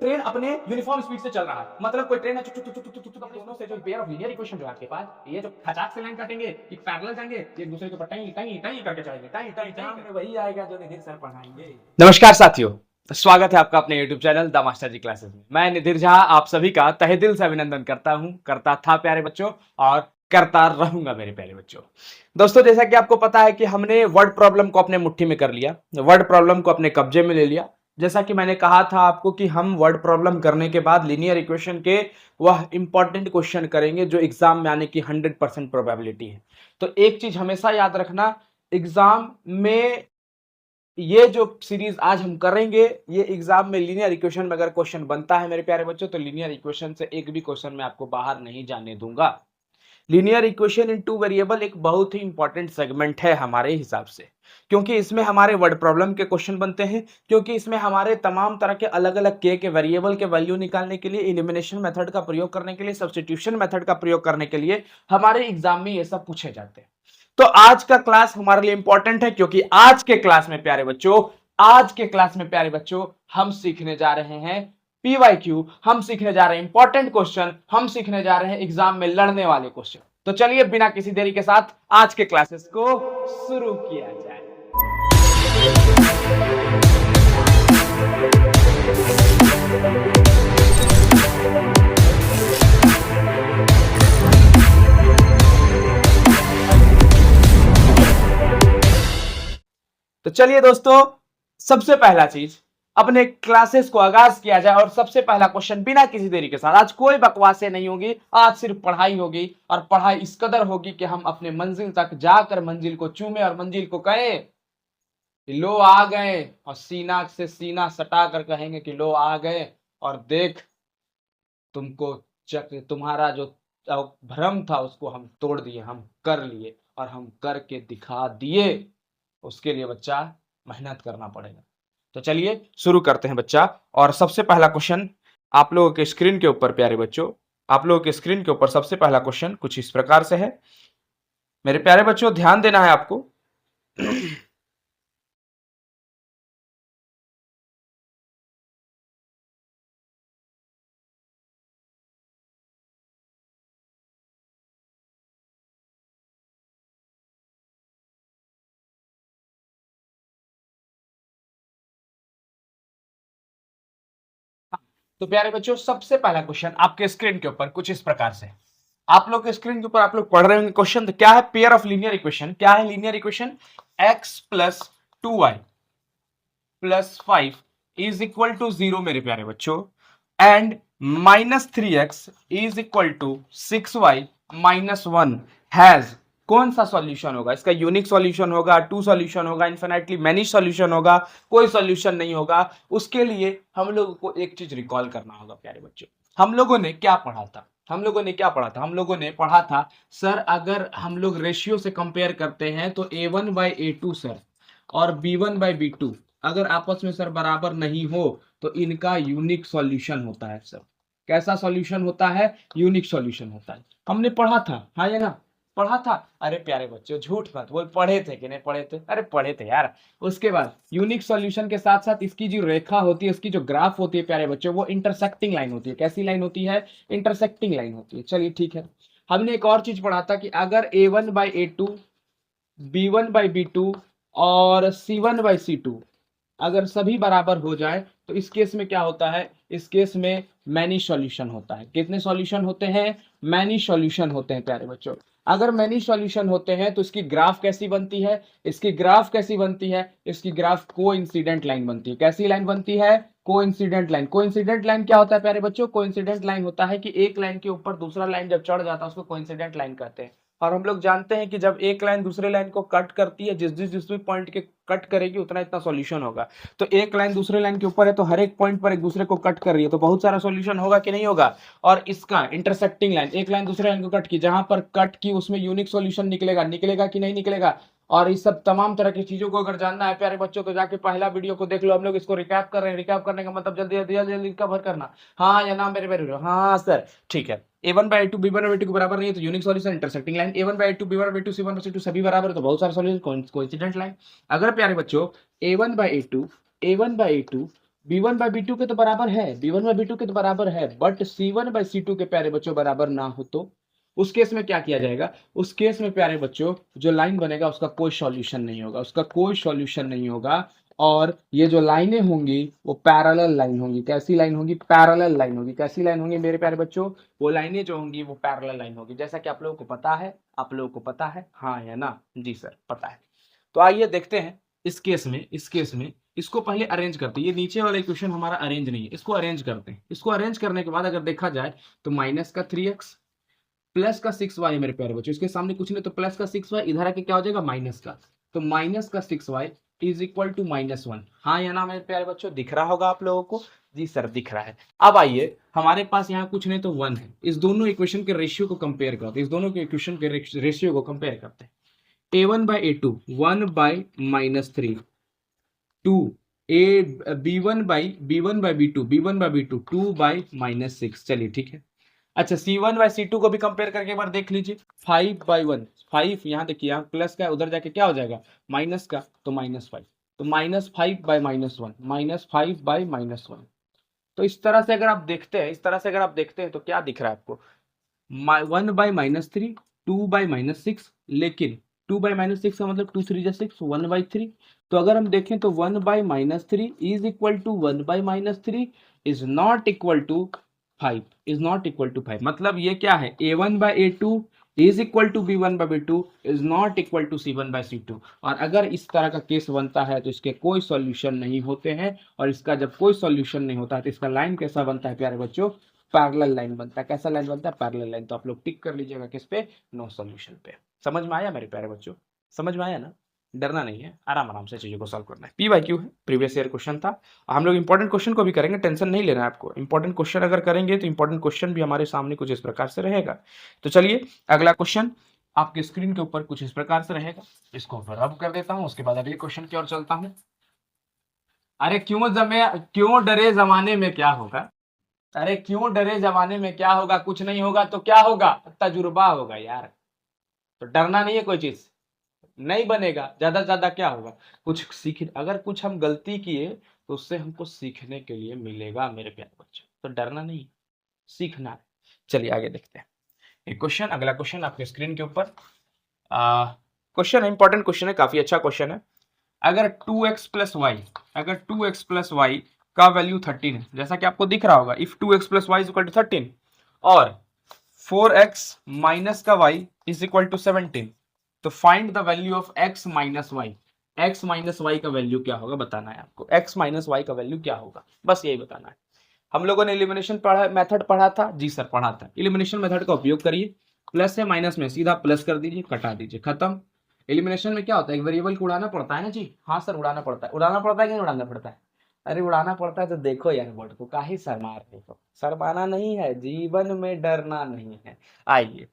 Train अपने uniform speed से चल रहा है, मतलब कोई ट्रेन है चुक चुक चुक चुक चुक चुक अपने दोनों से जो पेयर ऑफ लीनियर इक्वेशन जो है आपके पास, ये जो खचाक से लाइन काटेंगे, ये पैरेलल जाएंगे, एक दूसरे के ऊपर टाई टाई टाई करके चलेंगे, टाई टाई टाई में वही आएगा जो निधिर सर पढ़ाएंगे। नमस्कार साथियों, स्वागत है आपका अपने YouTube channel the master ji classes में। मैं निधिर झा आप सभी का तहे दिल से अभिनंदन करता हूं, करता था प्यारे बच्चों और करता रहूंगा मेरे प्यारे बच्चों। दोस्तों, जैसा कि आपको पता है कि हमने वर्ड प्रॉब्लम को अपने मुट्ठी में कर लिया, वर्ड प्रॉब्लम को अपने कब्जे में ले लिया। जैसा कि मैंने कहा था आपको कि हम वर्ड प्रॉब्लम करने के बाद लीनियर इक्वेशन के वह इंपॉर्टेंट क्वेश्चन करेंगे जो एग्जाम में आने की 100% प्रोबेबिलिटी है। तो एक चीज हमेशा याद रखना, एग्जाम में ये जो सीरीज आज हम करेंगे, ये एग्जाम में लीनियर इक्वेशन में अगर क्वेश्चन बनता है मेरे प्यारे बच्चों, तो लीनियर इक्वेशन से एक भी क्वेश्चन मैं आपको बाहर नहीं जाने दूंगा। Linear equation in two variable एक बहुत ही इंपॉर्टेंट सेगमेंट है हमारे हिसाब से, क्योंकि इसमें हमारे वर्ड प्रॉब्लम के क्वेश्चन बनते हैं, क्योंकि इसमें हमारे तमाम तरह के अलग अलग के वेरिएबल के वैल्यू निकालने के लिए, एलिमिनेशन मेथड का प्रयोग करने के लिए, सब्स्टिट्यूशन मेथड का प्रयोग करने के लिए हमारे एग्जाम में ये सब पूछे जाते हैं। तो आज का क्लास हमारे लिए इंपॉर्टेंट है, क्योंकि आज के क्लास में प्यारे बच्चों, आज के क्लास में प्यारे बच्चों हम सीखने जा रहे हैं पीवाईक्यू, हम सीखने जा रहे हैं इंपॉर्टेंट क्वेश्चन, हम सीखने जा रहे हैं एग्जाम में लड़ने वाले क्वेश्चन। तो चलिए बिना किसी देरी के साथ आज के क्लासेस को शुरू किया जाए। तो चलिए दोस्तों, सबसे पहला चीज अपने क्लासेस को आगाज किया जाए और सबसे पहला क्वेश्चन बिना किसी देरी के साथ, आज कोई बकवासें नहीं होगी, आज सिर्फ पढ़ाई होगी और पढ़ाई इस कदर होगी कि हम अपने मंजिल तक जाकर मंजिल को चूमे और मंजिल को कहें लो आ गए, और सीना से सीना सटा कर कहेंगे कि लो आ गए, और देख तुमको तुम्हारा जो भ्रम था उसको हम तोड़ दिए, हम कर लिए और हम करके दिखा दिए। उसके लिए बच्चा मेहनत करना पड़ेगा। तो चलिए शुरू करते हैं बच्चा। और सबसे पहला क्वेश्चन आप लोगों के स्क्रीन के ऊपर प्यारे बच्चों, आप लोगों के स्क्रीन के ऊपर सबसे पहला क्वेश्चन कुछ इस प्रकार से है। मेरे प्यारे बच्चों ध्यान देना है आपको। तो प्यारे बच्चों सबसे पहला क्वेश्चन आपके स्क्रीन के ऊपर कुछ इस प्रकार से, आप लोग के स्क्रीन के ऊपर आप लोग पढ़ रहे होंगे क्वेश्चन। तो क्या है पेयर ऑफ लीनियर इक्वेशन, क्या है linear equation, x plus 2y plus 5 is equal to 0 मेरे प्यारे बच्चों, and minus 3x is equal to 6y minus 1 has, कौन सा सॉल्यूशन होगा इसका, यूनिक सॉल्यूशन होगा, टू सॉल्यूशन होगा, इन्फिनिटली मेनी सॉल्यूशन होगा, कोई सॉल्यूशन नहीं होगा। उसके लिए हम लोगों को एक चीज रिकॉल करना होगा प्यारे बच्चों। हम लोगों ने क्या पढ़ा था, हम लोगों ने क्या पढ़ा था, हम लोगों ने पढ़ा था सर अगर हम लोग रेशियो से कंपेयर करते हैं तो a1 बाई a2 सर और b1 बाई b2 अगर आपस में सर बराबर नहीं हो तो इनका यूनिक सॉल्यूशन होता है सर। कैसा सॉल्यूशन होता है, यूनिक सॉल्यूशन होता है। हमने पढ़ा था, हाँ या ना, पढ़ा था। अरे प्यारे बच्चों झूठ मत बोल, पढ़े थे कि नहीं पढ़े थे, अरे पढ़े थे यार। उसके बाद यूनिक सॉल्यूशन के साथ साथ इसकी जो रेखा होती है, इसकी जो ग्राफ होती है प्यारे बच्चों, वो इंटरसेक्टिंग लाइन होती है। कैसी लाइन होती है, इंटरसेक्टिंग लाइन होती है। चलिए ठीक है। हमने एक और चीज पढ़ा था कि अगर a1 by a2, b1 by b2 और c1 बाई c2 अगर सभी बराबर हो जाए तो इस केस में क्या होता है, इस केस में मैनी सॉल्यूशन होता है। कितने सॉल्यूशन होते हैं, मैनी सॉल्यूशन होते हैं प्यारे बच्चों। अगर मैनी सॉल्यूशन होते हैं तो इसकी ग्राफ कैसी बनती है, इसकी ग्राफ कैसी बनती है, इसकी ग्राफ कोइंसिडेंट लाइन बनती है। कैसी लाइन बनती है, कोइंसिडेंट लाइन। कोइंसिडेंट लाइन क्या होता है प्यारे बच्चों, कोइंसिडेंट लाइन होता है कि एक लाइन के ऊपर दूसरा लाइन जब चढ़ जाता है उसको कोइंसिडेंट लाइन कहते हैं। और हम लोग जानते हैं कि जब एक लाइन दूसरे लाइन को कट करती है, जिस भी पॉइंट के कट करेगी उतना इतना सॉल्यूशन होगा। तो एक लाइन दूसरे लाइन के ऊपर है तो हर एक पॉइंट पर एक दूसरे को कट कर रही है तो बहुत सारा सॉल्यूशन होगा कि नहीं होगा। और इसका इंटरसेक्टिंग लाइन, एक लाइन दूसरे लाइन को कट की, जहां पर कट की उसमें यूनिक सॉल्यूशन निकलेगा, निकलेगा कि नहीं निकलेगा। और इस सब तमाम तरह की चीजों को अगर जानना है प्यारे बच्चों तो जाके पहला वीडियो को देख लो। हम लोग इसको रिकैप कर रहे हैं, रिकैप करने का मतलब जल्दी जल्दी जल्दी जल्दी कवर करना। हाँ या ना मेरे मेरे, हाँ सर ठीक है। a1 बाई a2 b1 और b2 के बराबर नहीं है तो unique solution intersecting line, a1 by a2 b1 और b2 c1 और c2 सभी बराबर है तो बहुत सारे सॉल्यूशन कोइंसिडेंट लाइन। अगर प्यारे बच्चों a1 by a2, a1 by a2 b1/b2 के तो बराबर है, b1/b2 के तो बराबर है, बट c1/c2 के प्यारे बच्चों बराबर ना हो तो उस केस में क्या किया जाएगा? उस केस में प्यारे बच्चों जो लाइन बनेगा उसका कोई सॉल्यूशन नहीं होगा, उसका कोई सॉल्यूशन नहीं होगा। और ये जो लाइनें होंगी वो पैरेलल लाइन होंगी। कैसी लाइन होगी? पैरेलल लाइन होगी। कैसी लाइन होंगी मेरे प्यारे बच्चों? वो लाइनें जो होंगी वो पैरेलल लाइन होगी। जैसा कि आप लोगों को पता है, आप लोगों को पता है, हाँ या ना? जी सर पता है। तो आइए देखते हैं इस केस में इसको पहले अरेंज करते हैं। ये नीचे वाला इक्वेशन हमारा अरेंज नहीं है, इसको अरेंज करते हैं। इसको अरेंज करने के बाद अगर देखा जाए तो माइनस का 3x प्लस का 6y मेरे प्यारे बच्चों, इसके सामने कुछ नहीं तो प्लस का 6y, इधर आके क्या हो जाएगा? माइनस का। तो माइनस का 6y इज इक्वल टू -1। हाँ या ना मेरे प्यारे बच्चों? दिख रहा होगा आप लोगों को? जी सर दिख रहा है। अब आइए, हमारे पास यहाँ कुछ नहीं तो 1 है। इस दोनों इक्वेशन के रेशियो को कंपेयर करते हैं, इस दोनों के इक्वेशन के रेशियो को कंपेयर करते हैं। a1/a2 1/-3, 2 b1/b2 2/-6। चलिए ठीक है। अच्छा c1/c2 को भी कंपेयर करके एक बार देख लीजिए। 5/1, 5 यहाँ देखिए, यहाँ प्लस का उधर जाके क्या हो जाएगा? माइनस का, तो -5। तो -5/-1, -5/-1। तो इस तरह से अगर आप देखते हैं, इस तरह से अगर आप देखते हैं तो क्या दिख रहा है आपको? 1/-3, 2/-6, लेकिन 2/-6 का मतलब 2 3 6, 1/3। तो अगर हम देखें तो 1/-3 is equal to 1/-3 is not equal to 5, is not equal to 5। मतलब ये क्या है? a1/a2 is equal to b1/b2 is not equal to c1/c2। और अगर इस तरह का केस बनता है तो इसके कोई सॉल्यूशन नहीं होते हैं। और इसका जब कोई सॉल्यूशन नहीं होता है तो इसका लाइन कैसा बनता है प्यारे बच्चों? पैरेलल लाइन बनता है। कैसा लाइन बनता है? Parallel line. तो आप लोग टिक कर लीजिएगा किस पे? नो सॉल्यूशन पे। समझ में आया मेरे प्यारे बच्चों? समझ में आया ना? डरना नहीं है, आराम आराम से चीजों को सॉल्व करना है। PYQ है, प्रीवियस ईयर क्वेश्चन था। हम लोग इंपॉर्टेंट क्वेश्चन को भी करेंगे, टेंशन नहीं लेना है आपको। इंपॉर्टेंट क्वेश्चन अगर करेंगे तो इंपॉर्टेंट क्वेश्चन भी हमारे सामने कुछ इस प्रकार से रहेगा। तो चलिए अगला क्वेश्चन आपके स्क्रीन के ऊपर कुछ इस प्रकार से रहेगा। इसको रब कर देता हूँ, उसके बाद अगले क्वेश्चन की ओर चलता हूँ। अरे क्यों डरे जमाने में क्या होगा? अरे क्यों डरे जमाने में क्या होगा? कुछ नहीं होगा तो क्या होगा? तजुर्बा होगा यार। तो डरना नहीं है, कोई चीज नहीं बनेगा। ज्यादा से ज्यादा क्या होगा? कुछ सीख, अगर कुछ हम गलती किए तो उससे हमको सीखने के लिए मिलेगा मेरे प्यारे बच्चों। तो डरना नहीं, सीखना है। चलिए आगे देखते हैं एक क्वेश्चन। अगला क्वेश्चन आपके स्क्रीन के ऊपर क्वेश्चन है, इंपॉर्टेंट क्वेश्चन है, काफी अच्छा क्वेश्चन है। अगर 2x+y का वैल्यू 13 है, जैसा कि आपको दिख रहा होगा, इफ 2x+y = 13 और 4x माइनस का y = 17, तो find the value of x minus Y. x minus Y का वैल्यू क्या होगा बताना है आपको। x माइनस वाई का वैल्यू क्या होगा, बस यही बताना है। हम लोगों ने एलिमिनेशन मेथड पढ़ा था। जी सर पढ़ा था। एलिमिनेशन मेथड का उपयोग करिए, प्लस है माइनस में सीधा प्लस कर दीजिए, कटा दीजिए, खत्म। एलिमिनेशन में क्या होता है? एक वेरिएबल को उड़ाना पड़ता है ना जी। हाँ सर उड़ाना पड़ता है। उड़ाना पड़ता है कि नहीं उड़ाना पड़ता है? अरे उड़ाना पड़ता है। तो देखो यार बोर्ड को, काहे शर्मा रहे हो? शर्माना नहीं है, जीवन में डरना नहीं है। आइए,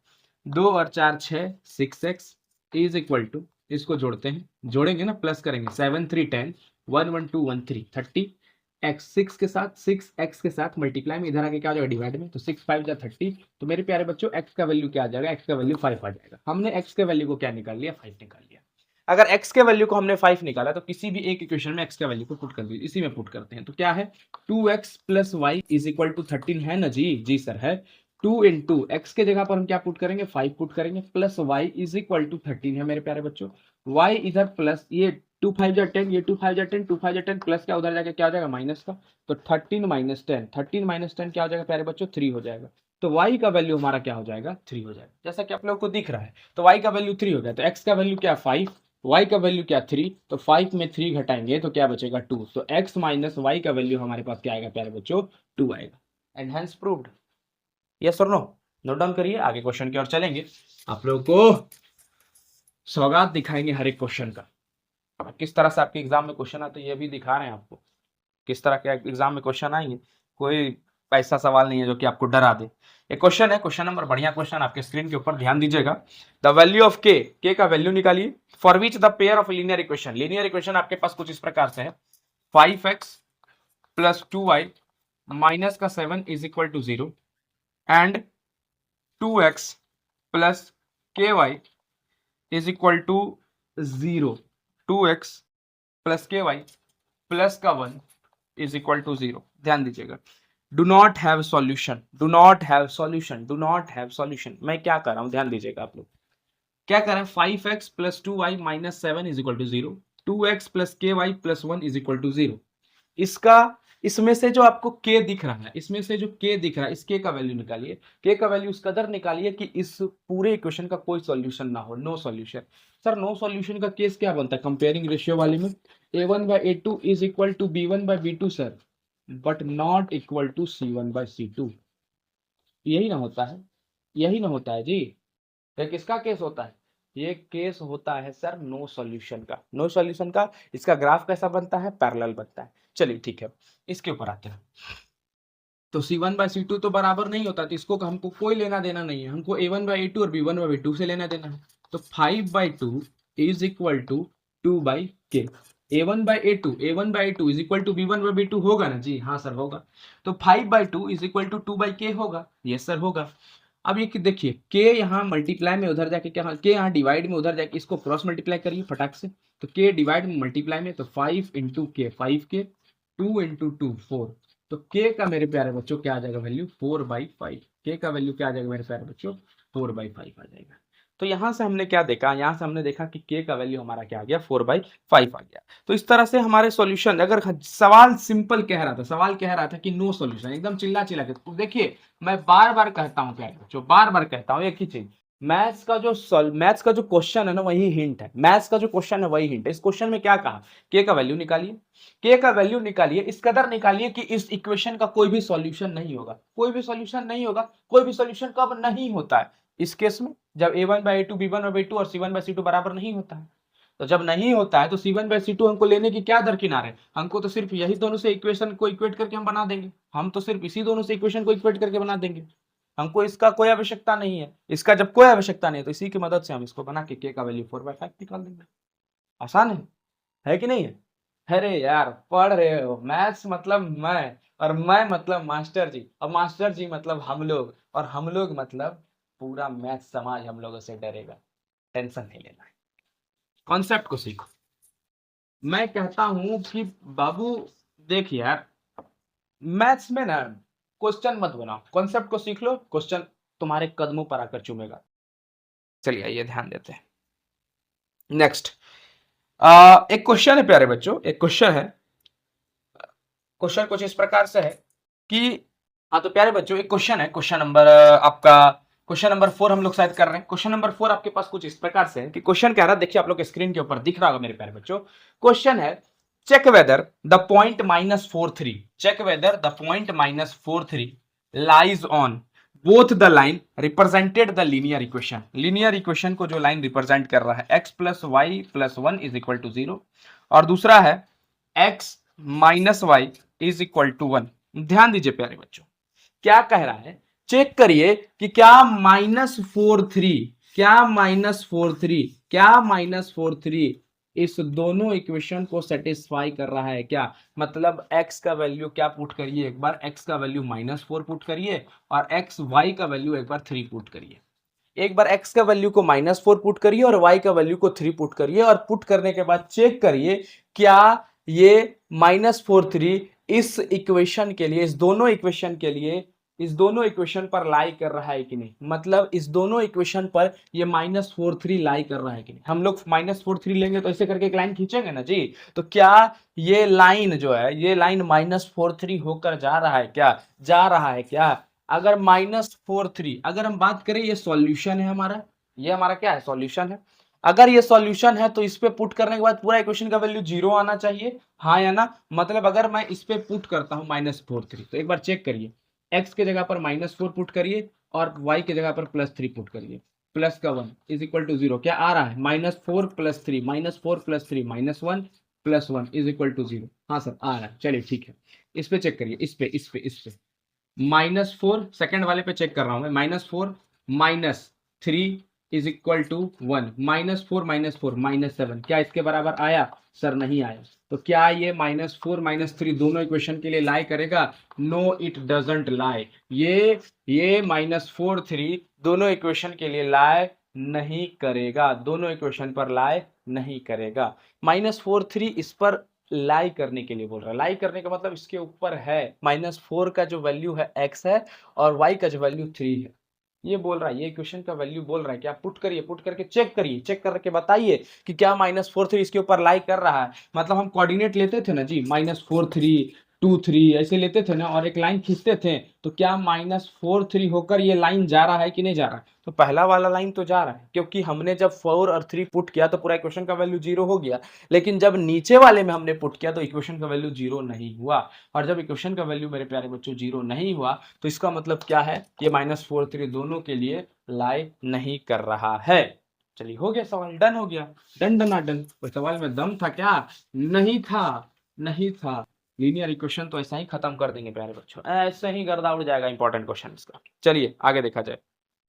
2 और 4 6 6x इज इक्वल टू, इसको जोड़ते हैं, जोड़ेंगे ना, प्लस करेंगे, 7 3 10 1 1 2 1 3 30 x 6 के साथ 6x के साथ मल्टीप्लाई में इधर आके क्या हो जाएगा? डिवाइड में। तो 6 5 जा 30। तो मेरे प्यारे बच्चों x का वैल्यू क्या आ जाएगा? x का वैल्यू 5 आ जाएगा। हमने x के वैल्यू को क्या निकाल लिया? 5 निकाल लिया। अगर x के वैल्यू को हमने 5 निकाला तो किसी भी एक इक्वेशन में x का वैल्यू को पुट कर दीजिए। इसी में पुट करते हैं। तो क्या है? 2x plus Y is equal to 13 है ना जी? जी सर है। 2 इंटू एक्स के जगह पर हम क्या पुट करेंगे? 5 पुट करेंगे, plus Y is equal to 13 है मेरे प्यारे बच्चों। y इधर प्लस, ये 2 5 जा 10, ये 2 5 जा 10, 2 5 जा 10 प्लस क्या उधर जाके क्या हो जाएगा? माइनस का। तो 13 माइनस 10, 13 माइनस 10 क्या हो जाएगा प्यारे बच्चों? 3 हो जाएगा। तो y का वैल्यू हमारा क्या हो जाएगा? 3 हो जाएगा, जैसा कि आप लोगों को दिख रहा है। तो y का वैल्यू 3 हो गया। तो x का वैल्यू क्या? 5, y का वैल्यू क्या? 3। तो 5 में 3 घटाएंगे तो क्या बचेगा? 2। तो x माइनस y का वैल्यू हमारे पास क्या आएगा प्यारे बच्चों? 2 आएगा। And hence proved. यस और नो? नोट डाउन करिए, आगे क्वेश्चन की ओर चलेंगे। आप लोगों को सौगात दिखाएंगे हर एक क्वेश्चन का। किस तरह से आपके एग्जाम में क्वेश्चन आते हैं ये भी दिखा रहे हैं आपको, किस तरह के एग्जाम में क्वेश्चन आएंगे। कोई ऐसा सवाल नहीं है जो कि आपको डरा दे। एक क्वेश्चन है, क्वेश्चन नंबर, बढ़िया क्वेश्चन आपके स्क्रीन के ऊपर, ध्यान दीजिएगा। द वैल्यू ऑफ के का वैल्यू निकालिए for which the pair of linear equation. Linear equation आपके पास कुछ इस प्रकार से है, 5x प्लस 2y माइनस का 7 is equal to 0 and 2x plus ky is equal to 0। 2x plus ky plus का 1 इज इक्वल टू 0। ध्यान दीजिएगा, do not have solution, do not have solution, do not have solution. मैं क्या कर रहा हूं, ध्यान दीजिएगा आप लोग क्या कर रहे हैं। 5x plus 2y minus 7 is equal to 0, 2x plus k y plus 1 is equal to 0। इसका इसमें से जो आपको k दिख रहा है, इसमें से जो k दिख रहा है, इस k का वैल्यू निकालिए। k का वैल्यू इस कदर निकालिए कि इस पूरे इक्वेशन का कोई सॉल्यूशन ना हो, no solution. Sir no solution का केस क्या बनता है कंपेयरिंग रेशियो वाले में? a1/a2 is equal to b1/b2 sir, but not equal to c1/c2। यही ना होता है, यही ना होता है जी। ये किसका केस होता है? ये केस होता है सर नो सॉल्यूशन का। नो सॉल्यूशन का इसका ग्राफ कैसा बनता है? पैरेलल बनता है। चलिए ठीक है, इसके ऊपर आते हैं। तो c1/c2 तो बराबर नहीं होता, तो इसको हमको कोई लेना देना नहीं है, हमको a1/a2 और b1/b2 से लेना देना है। तो 5/2 is equal to 2/k। a1/a2 is equal to b1/b2 होगा ना जी? हाँ सर होगा। तो 5/2 इज इक्वल टू 2/k होगा। यस सर होगा। अब ये देखिए k यहाँ मल्टीप्लाई में उधर जाके क्या, k यहाँ डिवाइड में उधर जाके इसको क्रॉस मल्टीप्लाई करिए फटाक से। तो k डिवाइड में मल्टीप्लाई में, तो 5 इंटू के 5k, 2 इंटू 2 4। तो k का मेरे प्यारे बच्चों क्या आ जाएगा वैल्यू? 4/5। k का वैल्यू क्या आ जाएगा मेरे प्यारे बच्चों? 4/5 आ जाएगा। तो यहां से हमने क्या देखा? यहां से हमने देखा कि k का वैल्यू हमारा क्या आ गया? 4/5 आ गया। तो इस तरह से हमारे सॉल्यूशन, अगर सवाल सिंपल कह रहा था, सवाल कह रहा था कि नो सॉल्यूशन, एकदम चिल्ला चिल्ला के, तो देखिए मैं बार बार कहता हूं प्यारे बच्चों, बार बार कहता हूं एक ही चीज, मैथ्स का जो क्वेश्चन है ना वही हिंट है। मैथ्स का जो क्वेश्चन है वही हिंट है। इस क्वेश्चन में क्या कहा? k का वैल्यू निकालिए, k का वैल्यू निकालिए, इस कदर निकालिए कि इस इक्वेशन का कोई भी सॉल्यूशन नहीं होगा, कोई भी सॉल्यूशन नहीं होगा। कोई भी सॉल्यूशन कब नहीं होता है? इस केस में, जब a1/a2 b1/b2 और c1/c2 बराबर नहीं होता है। तो जब नहीं होता है तो c1/c2 हमको लेने की क्या दरकिनार है? हमको तो सिर्फ यही दोनों से इक्वेशन को इक्वेट करके हम बना देंगे। हम तो सिर्फ इसी दोनों से इक्वेशन को इक्वेट करके बना देंगे। हमको इसका कोई आवश्यकता नहीं है। इसका जब कोई आवश्यकता नहीं है तो इसी की मदद से हम इसको बना के k का वैल्यू 4/5 निकाल देंगे। आसान है कि नहीं है? अरे यार पढ़ रहे हो, मैथ्स मतलब मैं, और मैं मतलब मास्टर जी, और मास्टर जी मतलब हम लोग, और हम लोग मतलब पूरा मैथ्स समाज हम लोगों से डरेगा। टेंशन नहीं लेना है, कॉन्सेप्ट को सीखो। मैं कहता हूं कि बाबू देख यार, मैथ्स में ना क्वेश्चन मत बनाओ, कॉन्सेप्ट को सीख लो, क्वेश्चन तुम्हारे कदमों पर आकर चूमेगा। चलिए आइए ध्यान देते हैं। नेक्स्ट एक क्वेश्चन है प्यारे बच्चों, एक क्वेश्चन है। क्वेश्चन कुछ इस प्रकार से है कि, हाँ तो प्यारे बच्चों एक क्वेश्चन है, क्वेश्चन नंबर आपका क्वेश्चन नंबर 4 हम लोग शायद कर रहे हैं। क्वेश्चन नंबर 4 आपके पास कुछ इस प्रकार से है कि क्वेश्चन कह रहा है, देखिए आप लोग स्क्रीन के ऊपर दिख रहा होगा मेरे प्यारे बच्चों। क्वेश्चन है, check whether the point -43, check whether the point -43 lies on both the line represented the linear equation. Linear equation को जो लाइन रिप्रेजेंट कर रहा है x + y + 1 is equal to 0, और दूसरा है x - y is equal to 1। ध्यान दीजिए प्यारे बच्चों, क्या कह रहा है? चेक करिए कि क्या -43, क्या -43, क्या -43 इस दोनों इक्वेशन को सेटिस्फाई कर रहा है क्या? मतलब x का वैल्यू क्या पुट करिए, एक बार x का वैल्यू -4 पुट करिए, और y का वैल्यू एक बार 3 पुट करिए। एक बार x का वैल्यू को -4 पुट करिए और y का वैल्यू को 3 पुट करिए, और पुट करने के बाद चेक करिए क्या ये -43 इस इक्वेशन के लिए, इस दोनों इक्वेशन के लिए, इस दोनों इक्वेशन पर लाई कर रहा है कि नहीं। मतलब इस दोनों इक्वेशन पर ये -43 लाई कर रहा है कि नहीं। हम लोग -43 लेंगे तो ऐसे करके एक लाइन खींचेंगे ना जी। तो क्या ये लाइन जो है, ये लाइन -43 होकर जा रहा है क्या? जा रहा है क्या? अगर -43, अगर हम बात करें ये सॉल्यूशन है हमारा, ये हमारा क्या है? सॉल्यूशन है। अगर ये सॉल्यूशन है तो इस पे पुट करने के बाद पूरा इक्वेशन का वैल्यू 0 आना चाहिए, हाँ या ना? मतलब अगर मैं इस पे पुट करता हूं -43, तो एक बार चेक करिए, x के जगह पर -4 पुट करिए और y के जगह पर +3 पुट करिए, प्लस का 1 इज इक्वल टू 0। क्या आ रहा है? -4 + 3, -4 + 3 -1 + 1 इज इक्वल टू 0। हाँ सर आ रहा है। चलिए ठीक है, इस पे चेक करिए, इस पे -4 सेकंड वाले पे चेक कर रहा हूं मैं, -4 -3 इज इक्वल टू 1, -4 -4 -7, क्या इसके बराबर आया? सर नहीं आया। तो क्या ये -4 -3 दोनों इक्वेशन के लिए लाई करेगा? नो इट डजंट लाई। ये -4 3 दोनों इक्वेशन के लिए लाई नहीं करेगा, दोनों इक्वेशन पर लाई नहीं करेगा। -4 3 इस पर लाई करने के लिए बोल रहा है। लाई करने का मतलब इसके ऊपर है, -4 का जो वैल्यू है x है और y का जो वैल्यू 3 है, ये बोल रहा है, ये क्वेश्चन का वैल्यू बोल रहा है कि आप पुट करिए, पुट करके चेक करिए, चेक करके बताइए कि क्या -4 3 इसके ऊपर लाई कर रहा है। मतलब हम कोऑर्डिनेट लेते थे ना जी, -4 3 2 3 ऐसे लेते थे ना और एक लाइन खींचते थे, तो क्या -4 3 होकर ये लाइन जा रहा है कि नहीं जा रहा है? तो पहला वाला लाइन तो जा रहा है, क्योंकि हमने जब 4 और 3 पुट किया तो पूरा इक्वेशन का वैल्यू 0 हो गया। लेकिन जब नीचे वाले में हमने पुट किया तो इक्वेशन का वैल्यू 0 नहीं हुआ। और जब इक्वेशन का वैल्यू मेरे प्यारे बच्चों 0 नहीं हुआ तो इसका मतलब क्या है, ये -4 3 दोनों के लिए लाई नहीं कर रहा है। चलिए हो गया सवाल, डन हो गया, डन डना डन। कोई सवाल में दम था क्या? नहीं था, नहीं था। लीनियर इक्वेशन तो ऐसा ही खत्म कर देंगे प्यारे बच्चों, ऐसे ही गर्दा उड़ जाएगा इंपॉर्टेंट क्वेश्चन इसका। चलिए आगे देखा जाए।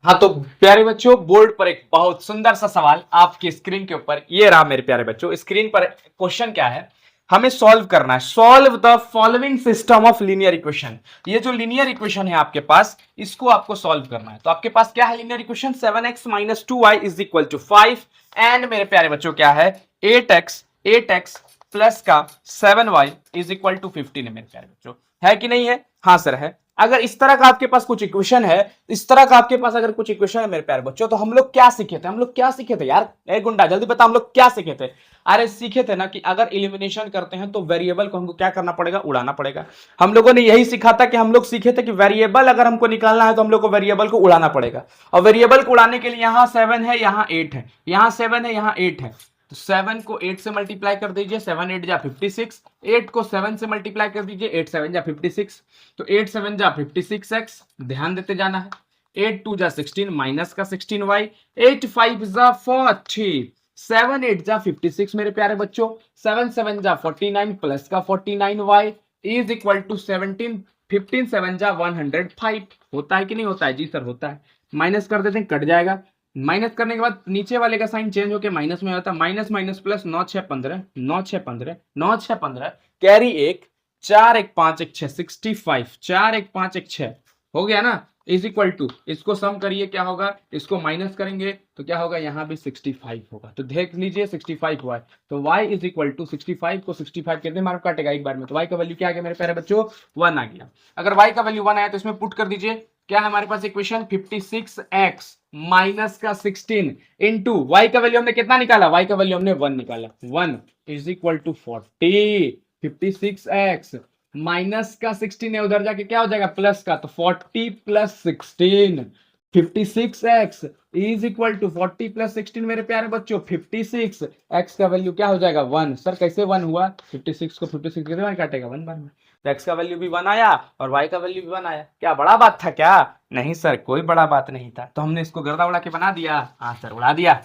हाँ तो प्यारे बच्चों, बोर्ड पर एक बहुत सुंदर सा सवाल आपकी स्क्रीन के ऊपर ये रहा मेरे प्यारे बच्चों। स्क्रीन पर क्वेश्चन क्या है, हमें सॉल्व करना है, solve the following system of linear equation. ये जो लीनियर इक्वेशन है आपके पास, इसको आपको सॉल्व करना है। तो आपके पास क्या है linear equation, 7x - 2y = 5 and मेरे प्यारे बच्चों क्या है, 8x प्लस का 7y = 15 है मेरे प्यारे बच्चों, है कि नहीं है? हाँ सर है। अगर इस तरह का आपके पास कुछ इक्वेशन है, इस तरह का आपके पास अगर कुछ इक्वेशन है मेरे प्यारे बच्चों, तो हम लोग क्या सीखे थे, हम लोग क्या सीखे थे यार? ए गुंडा जल्दी बता, हम लोग क्या सीखे थे? अरे सीखे थे ना कि अगर एलिमिनेशन करते हैं तो वेरिएबल को हमको क्या करना पड़ेगा, उड़ाना पड़ेगा। हम लोगों ने यही सीखा था कि हम लोग सीखे थे कि वेरिएबल अगर हमको निकालना है तो हम लोग को वेरिएबल को उड़ाना पड़ेगा। और वेरिएबल को उड़ाने के लिए यहाँ 7 है, यहाँ 8 है, यहाँ 7 है, यहाँ 8 है। तो 7 को 8 से मल्टीप्लाई कर दीजिए, 7 8 जा 56, 8 को 7 से मल्टीप्लाई कर दीजिए, 8 7 जा 56, तो 8 7 जा 56x, ध्यान देते जाना है। 8 2 जा 16 माइनस का 16y, 8 5 जा 40, 7 8 जा 56 मेरे प्यारे बच्चों, 7 7 जा 49 प्लस का 49y इज इक्वल टू 17, 15 7 जा 105। होता है कि नहीं होता है? जी सर होता है। माइनस कर देते हैं, कट जाएगा। माइनस करने के बाद नीचे वाले का साइन चेंज होकर माइनस में आता है, माइनस माइनस प्लस, 9 6 15, 9 6 15, 9 6 15, कैरी 1, 4 1 5 1 6 65, 4 1 5 1 6 हो गया ना, इज इक्वल टू, इसको सम करिए क्या होगा, इसको माइनस करेंगे तो क्या होगा, यहाँ भी 65 होगा। तो देख लीजिए 65 हुआ है, तो y इज इक्वल टू 65 को 65 कितने मार्क काटेगा एक बार में, तो y का वैल्यू क्या आ गया मेरे प्यारे बच्चों, 1 आ गया। अगर y का वैल्यू 1 आया तो इसमें पुट कर दीजिए, क्या है हमारे पास इक्वेशन, 56x माइनस का 16 इंटू y का वैल्यू हमने कितना निकाला, y का वैल्यू हमने 1 निकाला, 1 is equal to 40, 56x minus का 16 है, उधर जाके क्या हो जाएगा, प्लस का, तो 40 plus 16, 56x is equal to 40 plus 16 मेरे प्यारे बच्चों 56, x का वैल्यू क्या हो जाएगा 1। सर कैसे 1 हुआ, 56 को 56 कितने बार काटेगा, 1 बार में। तो x का वैल्यू भी 1 आया और y का वैल्यू भी 1 आया। क्या बड़ा बात था क्या? नहीं सर कोई बड़ा बात नहीं था। तो हमने इसको गर्दा उड़ा के बना दिया, हाँ सर उड़ा दिया।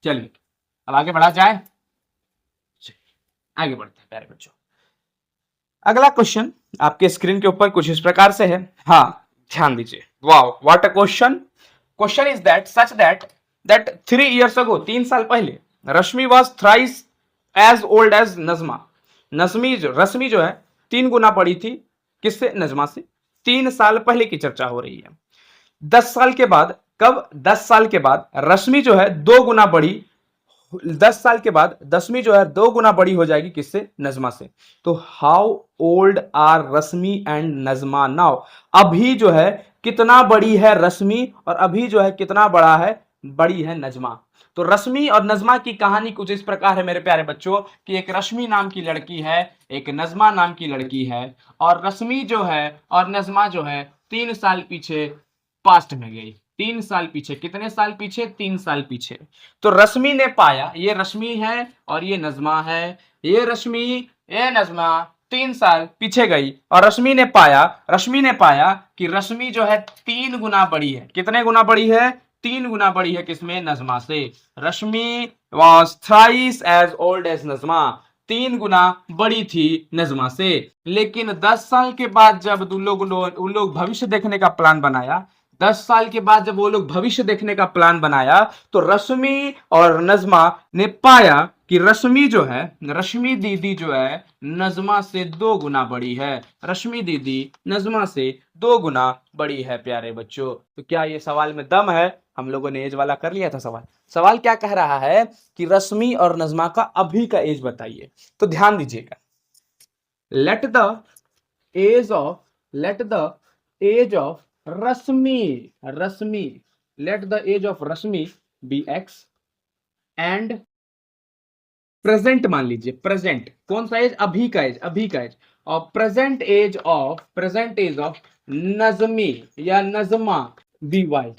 चलिए अब आगे बढ़ा जाए, आगे बढ़ते हैं प्यारे बच्चों। अगला क्वेश्चन आपके स्क्रीन के ऊपर कुछ इस प्रकार से है, हाँ ध्यान दीजिए। Wow what a question. Question is that such that 3 years ago, 3 साल पहले, Rashmi was thrice as old as Najma. Rashmi जो है 3 गुना बड़ी थी किससे, नजमा से। 3 साल पहले की चर्चा हो रही है। 10 साल के बाद, कब, 10 साल के बाद रश्मि जो है 2 गुना बड़ी, 10 साल के बाद दसवीं जो है 2 गुना बड़ी हो जाएगी किससे, नजमा से। तो how old are Rashmi and Najma now. अभी जो है कितना बड़ी है रश्मि और अभी जो है कितना बड़ा है, बड़ी है नजमा। तो रश्मि और नजमा की कहानी कुछ इस प्रकार है मेरे प्यारे बच्चों कि एक रश्मि नाम की लड़की है, एक नजमा नाम की लड़की है, और रश्मि जो है और नजमा जो है 3 साल पीछे पास्ट में गई। 3 साल पीछे, कितने साल पीछे, 3 साल पीछे। तो रश्मि ने पाया, ये रश्मि है और ये नजमा है, ये रश्मि ये नजमा 3 साल पीछे गई और रश्मि ने पाया कि रश्मि जो है 3 गुना बड़ी है। कितने गुना बड़ी है, 3 गुना बड़ी है किसमें, नजमा से। Rashmi was thrice as old as Najma, 3 गुना बड़ी थी नजमा से। लेकिन 10 साल के बाद जब उन लोग भविष्य देखने का प्लान बनाया, 10 साल के बाद जब वो लोग भविष्य देखने का प्लान बनाया, तो रश्मि और नजमा ने पाया कि रश्मि जो है, रश्मि दीदी जो है नजमा से 2 गुना बड़ी है। रश्मि दीदी नजमा से 2 गुना बड़ी है प्यारे बच्चों। तो क्या ये सवाल में दम है? हम लोगों ने एज वाला कर लिया था सवाल। सवाल क्या कह रहा है कि रश्मि और नजमा का अभी का एज बताइए। तो ध्यान दीजिएगा, let the age of, let the age of Rashmi, Rashmi, let the age of Rashmi be x and present मान लीजिए, प्रेजेंट कौन सा एज? अभी का एज, अभी का एज। और प्रेजेंट एज ऑफ नजमी या नजमा बी वाई।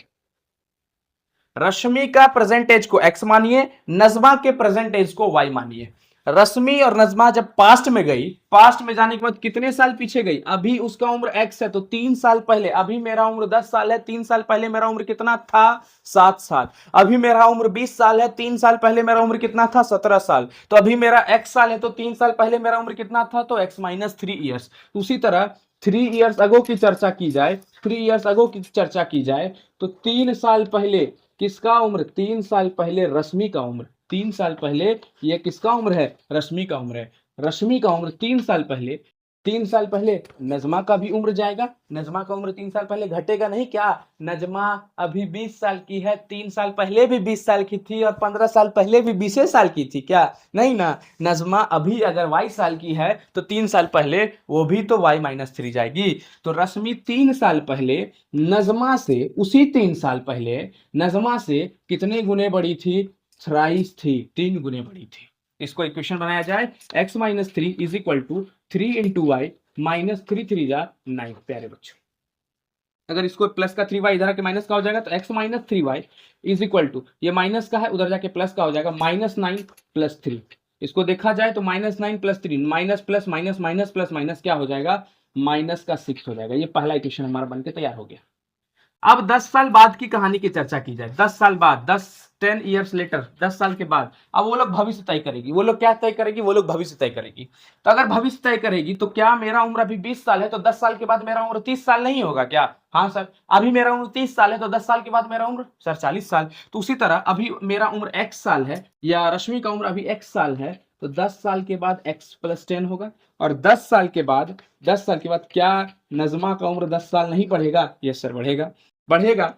रश्मि का प्रेजेंट एज को एक्स मानिए, नजमा के प्रेजेंट एज को वाई मानिए। रश्मि और नजमा जब पास्ट में गई, पास्ट में जाने के बाद कितने साल पीछे गई? अभी उसका उम्र एक्स है तो 3 साल पहले, अभी मेरा उम्र 10 साल है, 3 साल पहले मेरा उम्र कितना था? 7 साल। अभी मेरा उम्र 20 साल है, 3 साल पहले मेरा उम्र कितना था? 17 साल। तो अभी मेरा एक्स साल है तो 3 साल पहले मेरा उम्र कितना था? तो एक्स माइनस 3 ईयर्स। उसी तरह 3 ईयर्स अगो की चर्चा की जाए, 3 ईयर्स अगो की चर्चा की जाए तो 3 साल पहले किसका उम्र? 3 साल पहले रश्मि का उम्र, 3 साल पहले ये किसका उम्र है? रश्मि का उम्र है। रश्मि का उम्र 3 साल पहले, 3 साल पहले नजमा का भी उम्र जाएगा। नजमा का उम्र 3 साल पहले घटेगा नहीं क्या? नजमा अभी 20 साल की है, 3 साल पहले भी 20 साल की थी और 15 साल पहले भी 20 साल की थी क्या? नहीं ना। नजमा अभी अगर y साल की है तो 3 साल पहले वो भी तो y माइनस 3 जाएगी। तो रश्मि 3 साल पहले नजमा से, उसी 3 साल पहले नजमा से कितने गुने बड़ी थी? थ्राइस थी, 3 गुने बड़ी थी। इसको इक्वेशन बनाया जाए, x minus 3 is equal to 3 into y minus 3 3 जा 9। प्यारे बच्चों, अगर इसको प्लस का 3y इधर आके माइनस का हो जाएगा तो x minus 3y is equal to, ये माइनस का है उधर जाके प्लस का हो जाएगा, माइनस 9 प्लस 3। इसको देखा जाए तो minus 9 plus 3, minus plus minus minus plus minus क्या हो जाएगा? माइनस का 6 हो जाएगा। ये पहला इक्वेशन हमारा बनके तैयार हो गया। अब 10 साल बाद की कहानी की चर्चा की जाए। 10 साल बाद, 10 ईयर्स लेटर, 10 साल के बाद अब वो लोग भविष्य तय करेगी। वो लोग क्या तय करेगी? वो लोग भविष्य तय करेगी। तो अगर भविष्य तय करेगी तो क्या मेरा उम्र अभी 20 साल है तो 10 साल के बाद मेरा उम्र 30 साल नहीं होगा क्या? हाँ सर। अभी मेरा उम्र 30 साल है तो 10 साल के बाद मेरा उम्र सर 40 साल। तो उसी तरह अभी मेरा उम्र x साल है या रश्मि का उम्र अभी x साल है तो 10 साल के बाद x प्लस 10 होगा। और 10 साल के बाद, 10 साल के बाद क्या नजमा का उम्र 10 साल नहीं बढ़ेगा? यस सर बढ़ेगा, बढ़ेगा।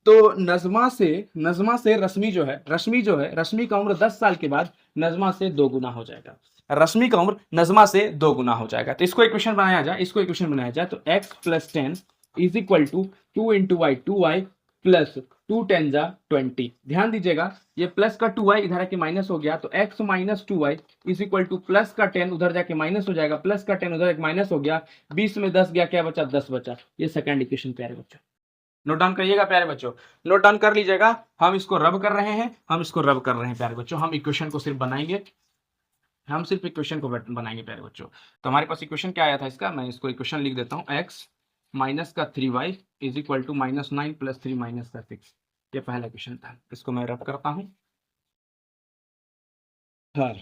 तो नजमा से रश्मि जो है, रश्मि का उम्र 10 साल के बाद नजमा से 2 गुना हो जाएगा। रश्मि का उम्र नजमा से 2 गुना हो जाएगा। तो इसको इक्वेशन बनाया जाए, इसको इक्वेशन बनाया जाए तो x plus 10 is equal to 2 into y, 2y plus 2 10 जा 20। ध्यान दीजिएगा, ये प्लस का 2y इधर आके माइनस हो गया तो x minus 2y is equal two plus का 10 उधर जाके माइनस हो जाएगा, प्लस का 10 उधर माइनस हो गया, 20 में 10 गया, क्या बचा? 10 बचा। ये सेकंड इक्वेशन प्यारे बच्चों नोट डाउन करिएगा प्यारे बच्चों, नोट डाउन कर लीजिएगा। हम इसको रब कर रहे हैं, हम इसको रब कर रहे हैं प्यारे बच्चों। हम इक्वेशन को सिर्फ बनाएंगे, हम सिर्फ इक्वेशन को बनाएंगे प्यारे बच्चों। तो हमारे पास इक्वेशन क्या आया था इसका? मैं इसको इक्वेशन लिख देता हूँ, एक्स माइनस का 3y is equal to minus 9 plus 3 minus का 6। ये पहला इक्वेशन था, इसको मैं रब करता हूँ। हाँ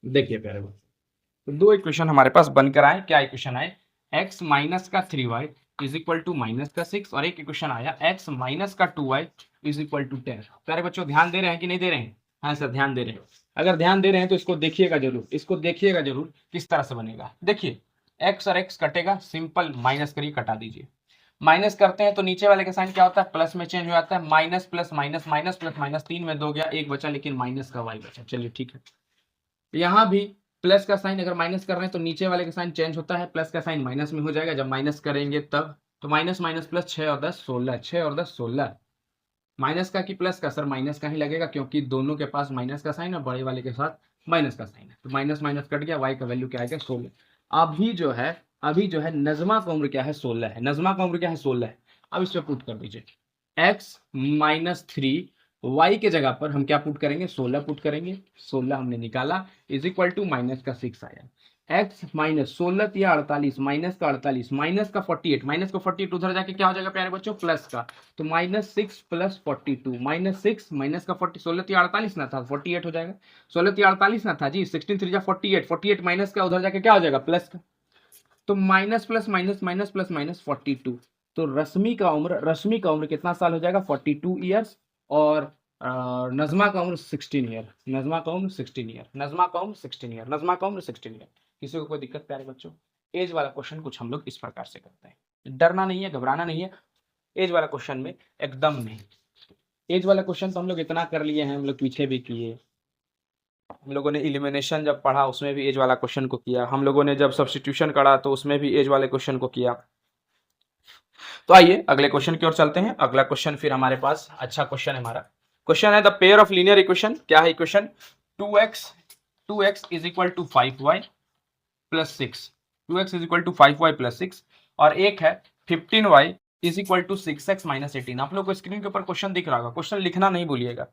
देखिए प्यारे बच्चों, तो 2 इक्वेशन हमारे पास बनकर आए। क्या इक्वेशन आए? x माइनस का 3y is equal to minus का 6 और एक इक्वेशन आया x माइनस का 2y इज इक्वल टू 10। प्यारे बच्चों ध्यान दे रहे हैं कि नहीं दे रहे हैं? हाँ सर ध्यान दे रहे हैं। अगर ध्यान दे रहे हैं तो इसको देखिएगा जरूर, इसको देखिएगा जरूर किस तरह से बनेगा। देखिए x और x कटेगा, सिंपल माइनस करिए, कटा दीजिए। माइनस करते हैं तो नीचे वाले का साइन क्या होता है? प्लस में चेंज हो जाता है, minus plus minus minus plus minus, 3 में 2 गया, 1 बचा, लेकिन माइनस का y बचा। चलिए ठीक है, यहाँ भी प्लस का साइन अगर माइनस कर रहे हैं तो नीचे वाले का साइन चेंज होता है, प्लस का साइन माइनस में हो जाएगा जब माइनस करेंगे तब। तो माइनस माइनस प्लस, 6 और 10 16, 6 और 10 16। माइनस का कि प्लस का? सर माइनस का ही लगेगा क्योंकि दोनों के पास माइनस का साइन और बड़े वाले के साथ माइनस का साइन है। तो माइनस माइनस कट गया, वाई का वैल्यू क्या आएगा? 16। अभी जो है नजमा का उम्र क्या है? 16 है। नजमा का उम्र क्या है? 16 है। अब इस पे पुट कर दीजिए, एक्स माइनस 3 y के जगह पर हम क्या पुट करेंगे? 16 पुट करेंगे। 16 हमने निकाला इज इक्वल टू माइनस का 6 आया। x माइनस 16 या 48, माइनस का 48 माइनस का 48, माइनस का 48 उधर जाके क्या हो जाएगा प्यारे बच्चों? प्लस का। तो माइनस 6 प्लस 42, माइनस 6 माइनस का 40, 16 या 48 ना था, 48 हो जाएगा। 16 या 48 ना था जी, 16 3 जा 48, 48 माइनस का उधर जाके क्या हो जाएगा? प्लस का। तो minus plus minus minus plus minus 42। तो रश्मि का उम्र कितना साल हो जाएगा? 42 ईयर्स। और नज़मा का उम्र 16 ईयर, नज़मा का उम्र 16 ईयर, नज़मा का उम्र 16 ईयर, नज़मा का उम्र 16 ईयर। किसी को कोई दिक्कत प्यारे बच्चों? एज वाला क्वेश्चन कुछ हम लोग इस प्रकार से करते हैं, डरना नहीं है, घबराना नहीं है, एज वाला क्वेश्चन में एकदम नहीं। एज वाला क्वेश्चन तो हम लोग इतना कर लिए हैं, हम लोग पीछे भी किए, हम लोगों ने इलिमिनेशन जब पढ़ा उसमें भी एज वाला क्वेश्चन को किया, हम लोगों ने जब सब्स्टिट्यूशन करा तो उसमें भी एज वाले क्वेश्चन को किया। तो आइए अगले क्वेश्चन की ओर चलते हैं। अगला क्वेश्चन फिर हमारे पास अच्छा क्वेश्चन है हमारा। क्वेश्चन है the pair of linear equation. क्या है equation? 2x is equal to 5y plus 6, 2x is equal to 5y plus 6, और एक है 15y is equal to 6x minus 18। आप लोग को स्क्रीन के ऊपर क्वेश्चन दिख रहा होगा, क्वेश्चन लिखना नहीं भूलिएगा।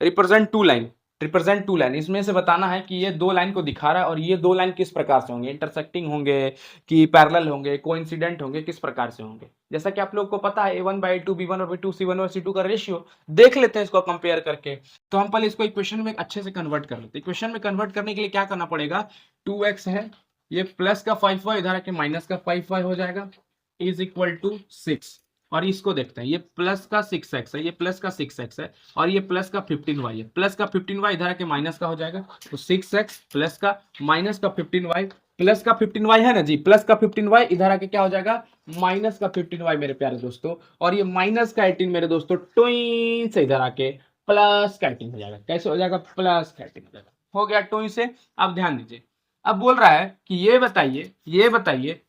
Represent two line, represent two line, इसमें से बताना है कि ये दो लाइन को दिखा रहा है और ये दो लाइन किस प्रकार से होंगे, इंटरसेक्टिंग होंगे कि पैरेलल होंगे, कोइंसिडेंट होंगे, किस प्रकार से होंगे। जैसा कि आप लोग को पता है a1/a2 b1 और b2 c1 और c2 का रेशियो, देख लेते हैं इसको कंपेयर करके। तो हम पहले इसको इक्वेशन में अच्छे से कन्वर्ट कर लेते हैं। इक्वेशन में कन्वर्ट करने के लिए क्या करना पड़ेगा? 2x है, ये प्लस का 5y इधर आके माइनस का 5y हो जाएगा, इज इक्वल टू 6। और इसको देखते हैं, ये प्लस का 6x है, ये प्लस का 6x है, और ये प्लस का 15y है, प्लस का 15y इधर आके माइनस का हो जाएगा, तो 6x प्लस का माइनस का 15y, प्लस का 15y है ना जी, प्लस का 15y इधर आके क्या हो जाएगा? माइनस का 15y मेरे प्यारे दोस्तों, और ये माइनस का 18 मेरे दोस्तों ट्विन से इधर आके प्लस का 18 हो जाएगा। कैसे हो जाएगा? प्लस का 18 हो जाएगा। हो गया ट्विन से। अब ध्यान दीजिए, अब बोल रहा है कि ये बताइए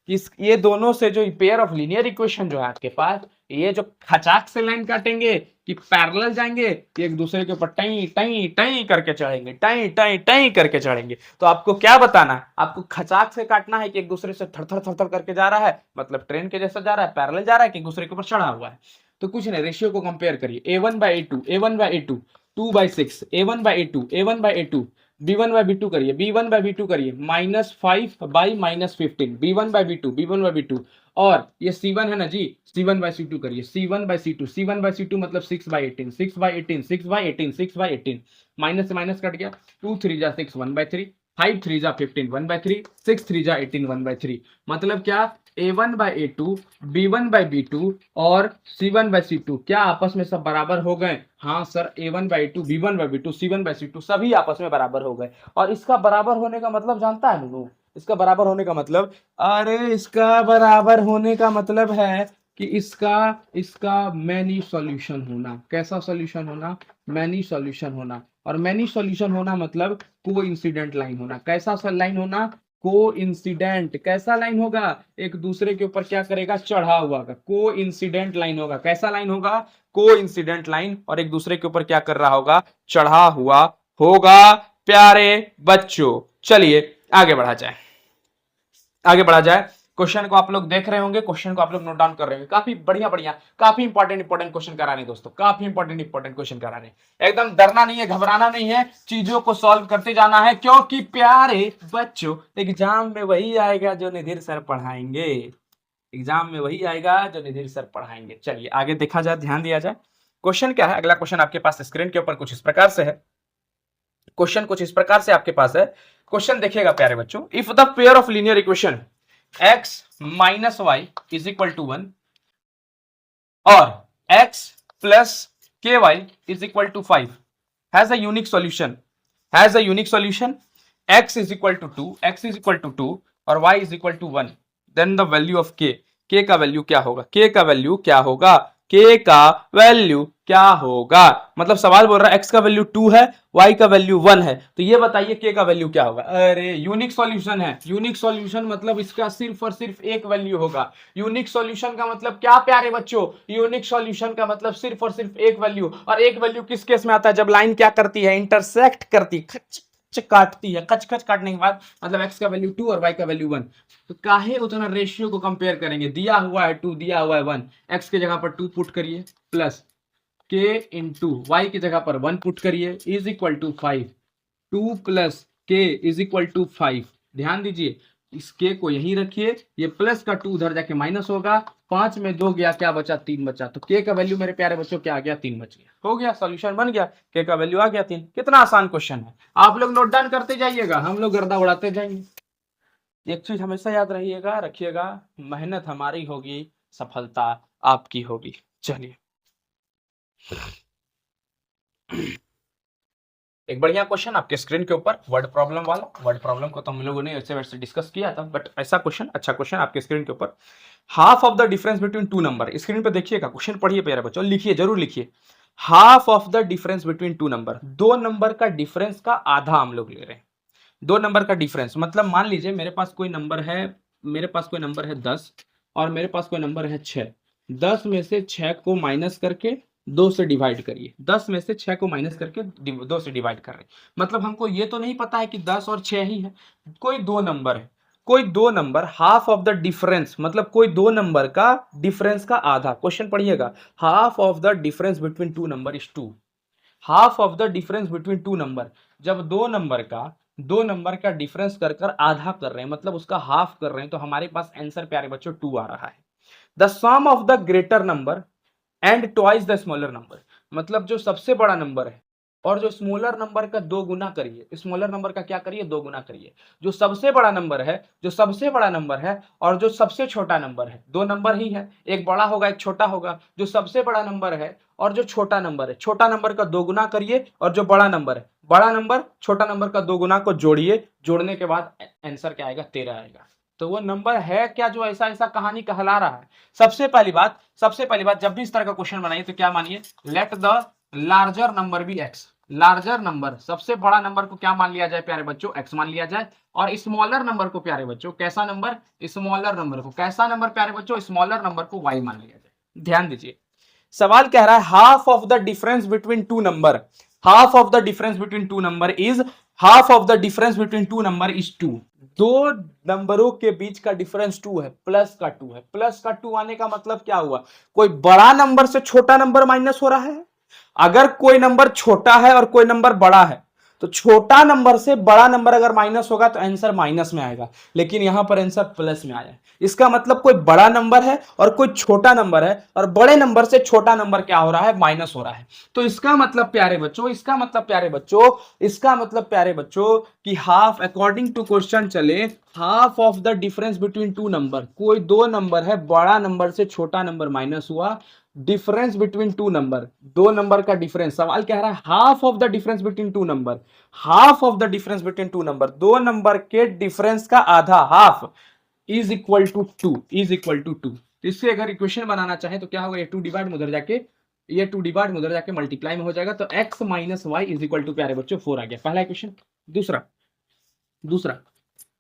कि ये दोनों से जो पेयर ऑफ लीनियर इक्वेशन जो है आपके पास, ये जो खचाक से लाइन काटेंगे कि पैरेलल जाएंगे, कि एक दूसरे के ऊपर टई टई टई करके चढ़ेंगे, टई टई टई करके चढ़ेंगे। तो आपको क्या बताना है? आपको खचाक से काटना है कि एक दूसरे से थर थर थर थर करके जा रहा है, मतलब ट्रेन के जैसा जा रहा है, पैरेलल जा रहा है, कि एक दूसरे के ऊपर चढ़ा हुआ है। तो कुछ नहीं, रेशियो को कंपेयर करिए, a1/a2, a1/a2 2/6, a1/a2, a1/a2, b1/b2 करिए, b1/b2 करिए, -5/-15, b1/b2, और ये c1 है ना जी, c1/c2 करिए, c1/c2 मतलब 6/18, 6/18, 6/18, 6/18, माइनस से माइनस कट गया, 2 3 जा 6, 1/3, 5 3 जा 15, 1/3, 6 3 जा 18, 1/3। मतलब क्या? a1/a2, b1/b2 और c1/c2 क्या आपस में सब बराबर हो गए? हाँ सर, a1/a2, b1/b2, c1/c2 सभी आपस में बराबर हो गए। और इसका बराबर होने का मतलब जानता है नूनू? इसका बराबर होने का मतलब, अरे इसका बराबर होने का मतलब है कि इसका इसका मैनी सॉल्यूशन होना। कैसा सॉल्यूशन होना? मैनी सॉल्यूशन होना। और मैनी सॉल्यूशन होना मतलब को इंसिडेंट लाइन होना। कैसा लाइन होना? को इंसिडेंट। कैसा लाइन होगा? एक दूसरे के ऊपर क्या करेगा? चढ़ा हुआ का। को इंसिडेंट लाइन होगा। कैसा लाइन होगा? को इंसिडेंट लाइन, और एक दूसरे के ऊपर क्या कर रहा होगा? चढ़ा हुआ होगा प्यारे बच्चों। चलिए आगे बढ़ा जाए, आगे बढ़ा जाए। क्वेश्चन को आप लोग देख रहे होंगे, क्वेश्चन को आप लोग नोट डाउन कर रहे होंगे। काफी बढ़िया बढ़िया, काफी इंपॉर्टेंट क्वेश्चन करा रहे दोस्तों, काफी इंपॉर्टेंट क्वेश्चन करा रहे। एकदम डरना नहीं है, घबराना नहीं है, चीजों को सॉल्व करते जाना है, क्योंकि प्यारे बच्चों एग्जाम में वही आएगा जो निधिर सर पढ़ाएंगे। एग्जाम में वही आएगा जो निधिर सर पढ़ाएंगे। चलिए आगे देखा जाए, ध्यान दिया जाए। क्वेश्चन क्या है? अगला क्वेश्चन आपके पास स्क्रीन के ऊपर कुछ इस प्रकार से है। क्वेश्चन कुछ इस प्रकार से आपके पास है। क्वेश्चन देखिएगा प्यारे बच्चों, if the pair of linear equation x minus y is equal to 1 और x plus k y is equal to 5 has a unique solution, has a unique solution, x is equal to 2, x is equal to 2 और y is equal to 1, then the value of k का value क्या होगा? k का value क्या होगा? k का value क्या होगा? मतलब सवाल बोल रहा है x का वैल्यू 2 है, y का वैल्यू 1 है, तो ये बताइए k का वैल्यू क्या होगा? अरे यूनिक सॉल्यूशन है। यूनिक सॉल्यूशन मतलब इसका सिर्फ और सिर्फ एक वैल्यू होगा। यूनिक सॉल्यूशन का मतलब क्या प्यारे बच्चों? यूनिक सॉल्यूशन का मतलब सिर्फ और सिर्फ एक वैल्यू। और एक वैल्यू किस केस में आता है? जब लाइन क्या करती है? इंटरसेक्ट करती, खच काटती है। कच कच काटने के बाद मतलब x का वैल्यू 2 और y का वैल्यू 1। तो काहे उतना रेशियो को कंपेयर करेंगे? दिया हुआ है 2, दिया हुआ है 1, x की जगह पर 2 पुट करिए, प्लस k इंटू वाई की जगह पर 1 पुट करिए, is equal to 5, 2 plus k is equal to 5। ध्यान दीजिए, इस k को यहीं रखिए, ये प्लस का 2 उधर जाके माइनस होगा, 5 में 2 गया, क्या बचा? 3 बचा। तो k का वैल्यू मेरे प्यारे बच्चों क्या आ गया? 3 बच गया। हो गया, सॉल्यूशन बन गया, k का वैल्यू आ गया 3। कितना आसान क्वेश्चन है, आप लोग नोट डाउन करते जाइएगा, हम लोग गर्दा उड़ाते जाएंगे। एक चीज हमेशा याद रहिएगा, रखिएगा, मेहनत हमारी होगी, सफलता आपकी होगी। चलिए एक बढ़िया क्वेश्चन आपके स्क्रीन के ऊपर वर्ड प्रॉब्लम वाला। वर्ड प्रॉब्लम को तो हम लोगों ने ऐसे वैसे डिस्कस किया था, बट ऐसा क्वेश्चन, अच्छा क्वेश्चन आपके स्क्रीन के ऊपर। Half of the difference between two number, screen पे देखिएगा, क्वेश्चन पढ़िए प्यारे बच्चों, लिखिए, जरूर लिखिए। Half of the difference between two number, दो नंबर का डिफरेंस का आधा हम लोग ले रहे हैं। दो नंबर का डिफरेंस मतलब मान लीजिए मेरे पास कोई नंबर है, मेरे पास कोई नंबर है 10 और मेरे पास कोई नंबर है 6। 10 में से 6 को माइनस करके 2 से डिवाइड करिए। 10 में से 6 को माइनस करके 2 से डिवाइड कर रहे हैं। मतलब हमको ये तो नहीं पता है कि 10 और 6 ही है, कोई दो नंबर है, कोई दो number, half of the difference मतलब कोई दो नंबर का डिफरेंस का आधा। क्वेश्चन पढ़िएगा, half of the difference between two number is 2। Half of the difference between two number, जब दो नंबर का डिफरेंस कर कर आधा कर रहे हैं, मतलब उसका हाफ कर रहे हैं, तो हमारे पास आंसर प्यारे बच्चों 2 आ रहा है। The sum of the greater number and twice the smaller number, मतलब जो सबसे बड़ा नंबर है और जो स्मॉलर नंबर का दो गुना करिए, स्मॉलर नंबर का क्या करिए, दो गुना करिए। जो सबसे बड़ा नंबर है, जो सबसे बड़ा नंबर है और जो सबसे छोटा नंबर है, दो नंबर ही है, एक बड़ा होगा एक छोटा होगा। जो सबसे बड़ा नंबर है और जो छोटा नंबर है, छोटा नंबर का दो गुना करिए, और जो बड़ा नंबर है, बड़ा नंबर छोटा नंबर का दो गुना को जोड़िए, जोड़ने के बाद आंसर क्या आएगा, 13 आएगा। तो वो नंबर है क्या जो ऐसा ऐसा कहानी कहला रहा है। सबसे पहली बात, जब भी इस तरह का क्वेश्चन बनाइए तो क्या मानिए, let the larger number be x. Larger number, सबसे बड़ा नंबर को क्या मान लिया जाए प्यारे बच्चों, एक्स मान लिया जाए। और स्मॉलर नंबर को प्यारे बच्चों, कैसा नंबर, स्मॉलर नंबर को, कैसा नंबर प्यारे बच्चों, स्मॉलर नंबर को वाई मान लिया जाए। ध्यान दीजिए, सवाल कह रहा है half of the difference between two number, half of the difference between two number is, half of the difference between two number is 2। दो नंबरों के बीच का डिफरेंस 2 है, प्लस का 2 है। प्लस का 2 आने का मतलब क्या हुआ, कोई बड़ा नंबर से छोटा नंबर माइनस हो रहा है। अगर कोई नंबर छोटा है और कोई नंबर बड़ा है, तो छोटा नंबर से बड़ा नंबर अगर माइनस होगा तो आंसर माइनस में आएगा, लेकिन यहां पर आंसर प्लस में आया। इसका मतलब कोई बड़ा नंबर है और कोई छोटा नंबर है, और बड़े नंबर से छोटा नंबर क्या हो रहा है, माइनस हो रहा है। तो इसका मतलब प्यारे बच्चों, इसका मतलब प्यारे बच्चों कि हाफ, अकॉर्डिंग टू क्वेश्चन चले, half of the difference between two number, कोई दो नंबर है, बड़ा नंबर से छोटा नंबर माइनस हुआ, डिफरेंस बिटवीन टू नंबर, दो नंबर का डिफरेंस। सवाल कह रहा है half of the difference between two number, half of the difference between two number, दो नंबर के डिफरेंस का आधा, half, is equal to 2, is equal to 2। इससे अगर इक्वेशन बनाना चाहे तो क्या होगा, ये 2 डिवाइड में उधर जाके, ये 2 डिवाइड में उधर जाके मल्टीप्लाई में हो जाएगा, तो x minus y is equal to प्यारे बच्चों 4 आ गया, पहला इक्वेशन। दूसरा, दूसरा,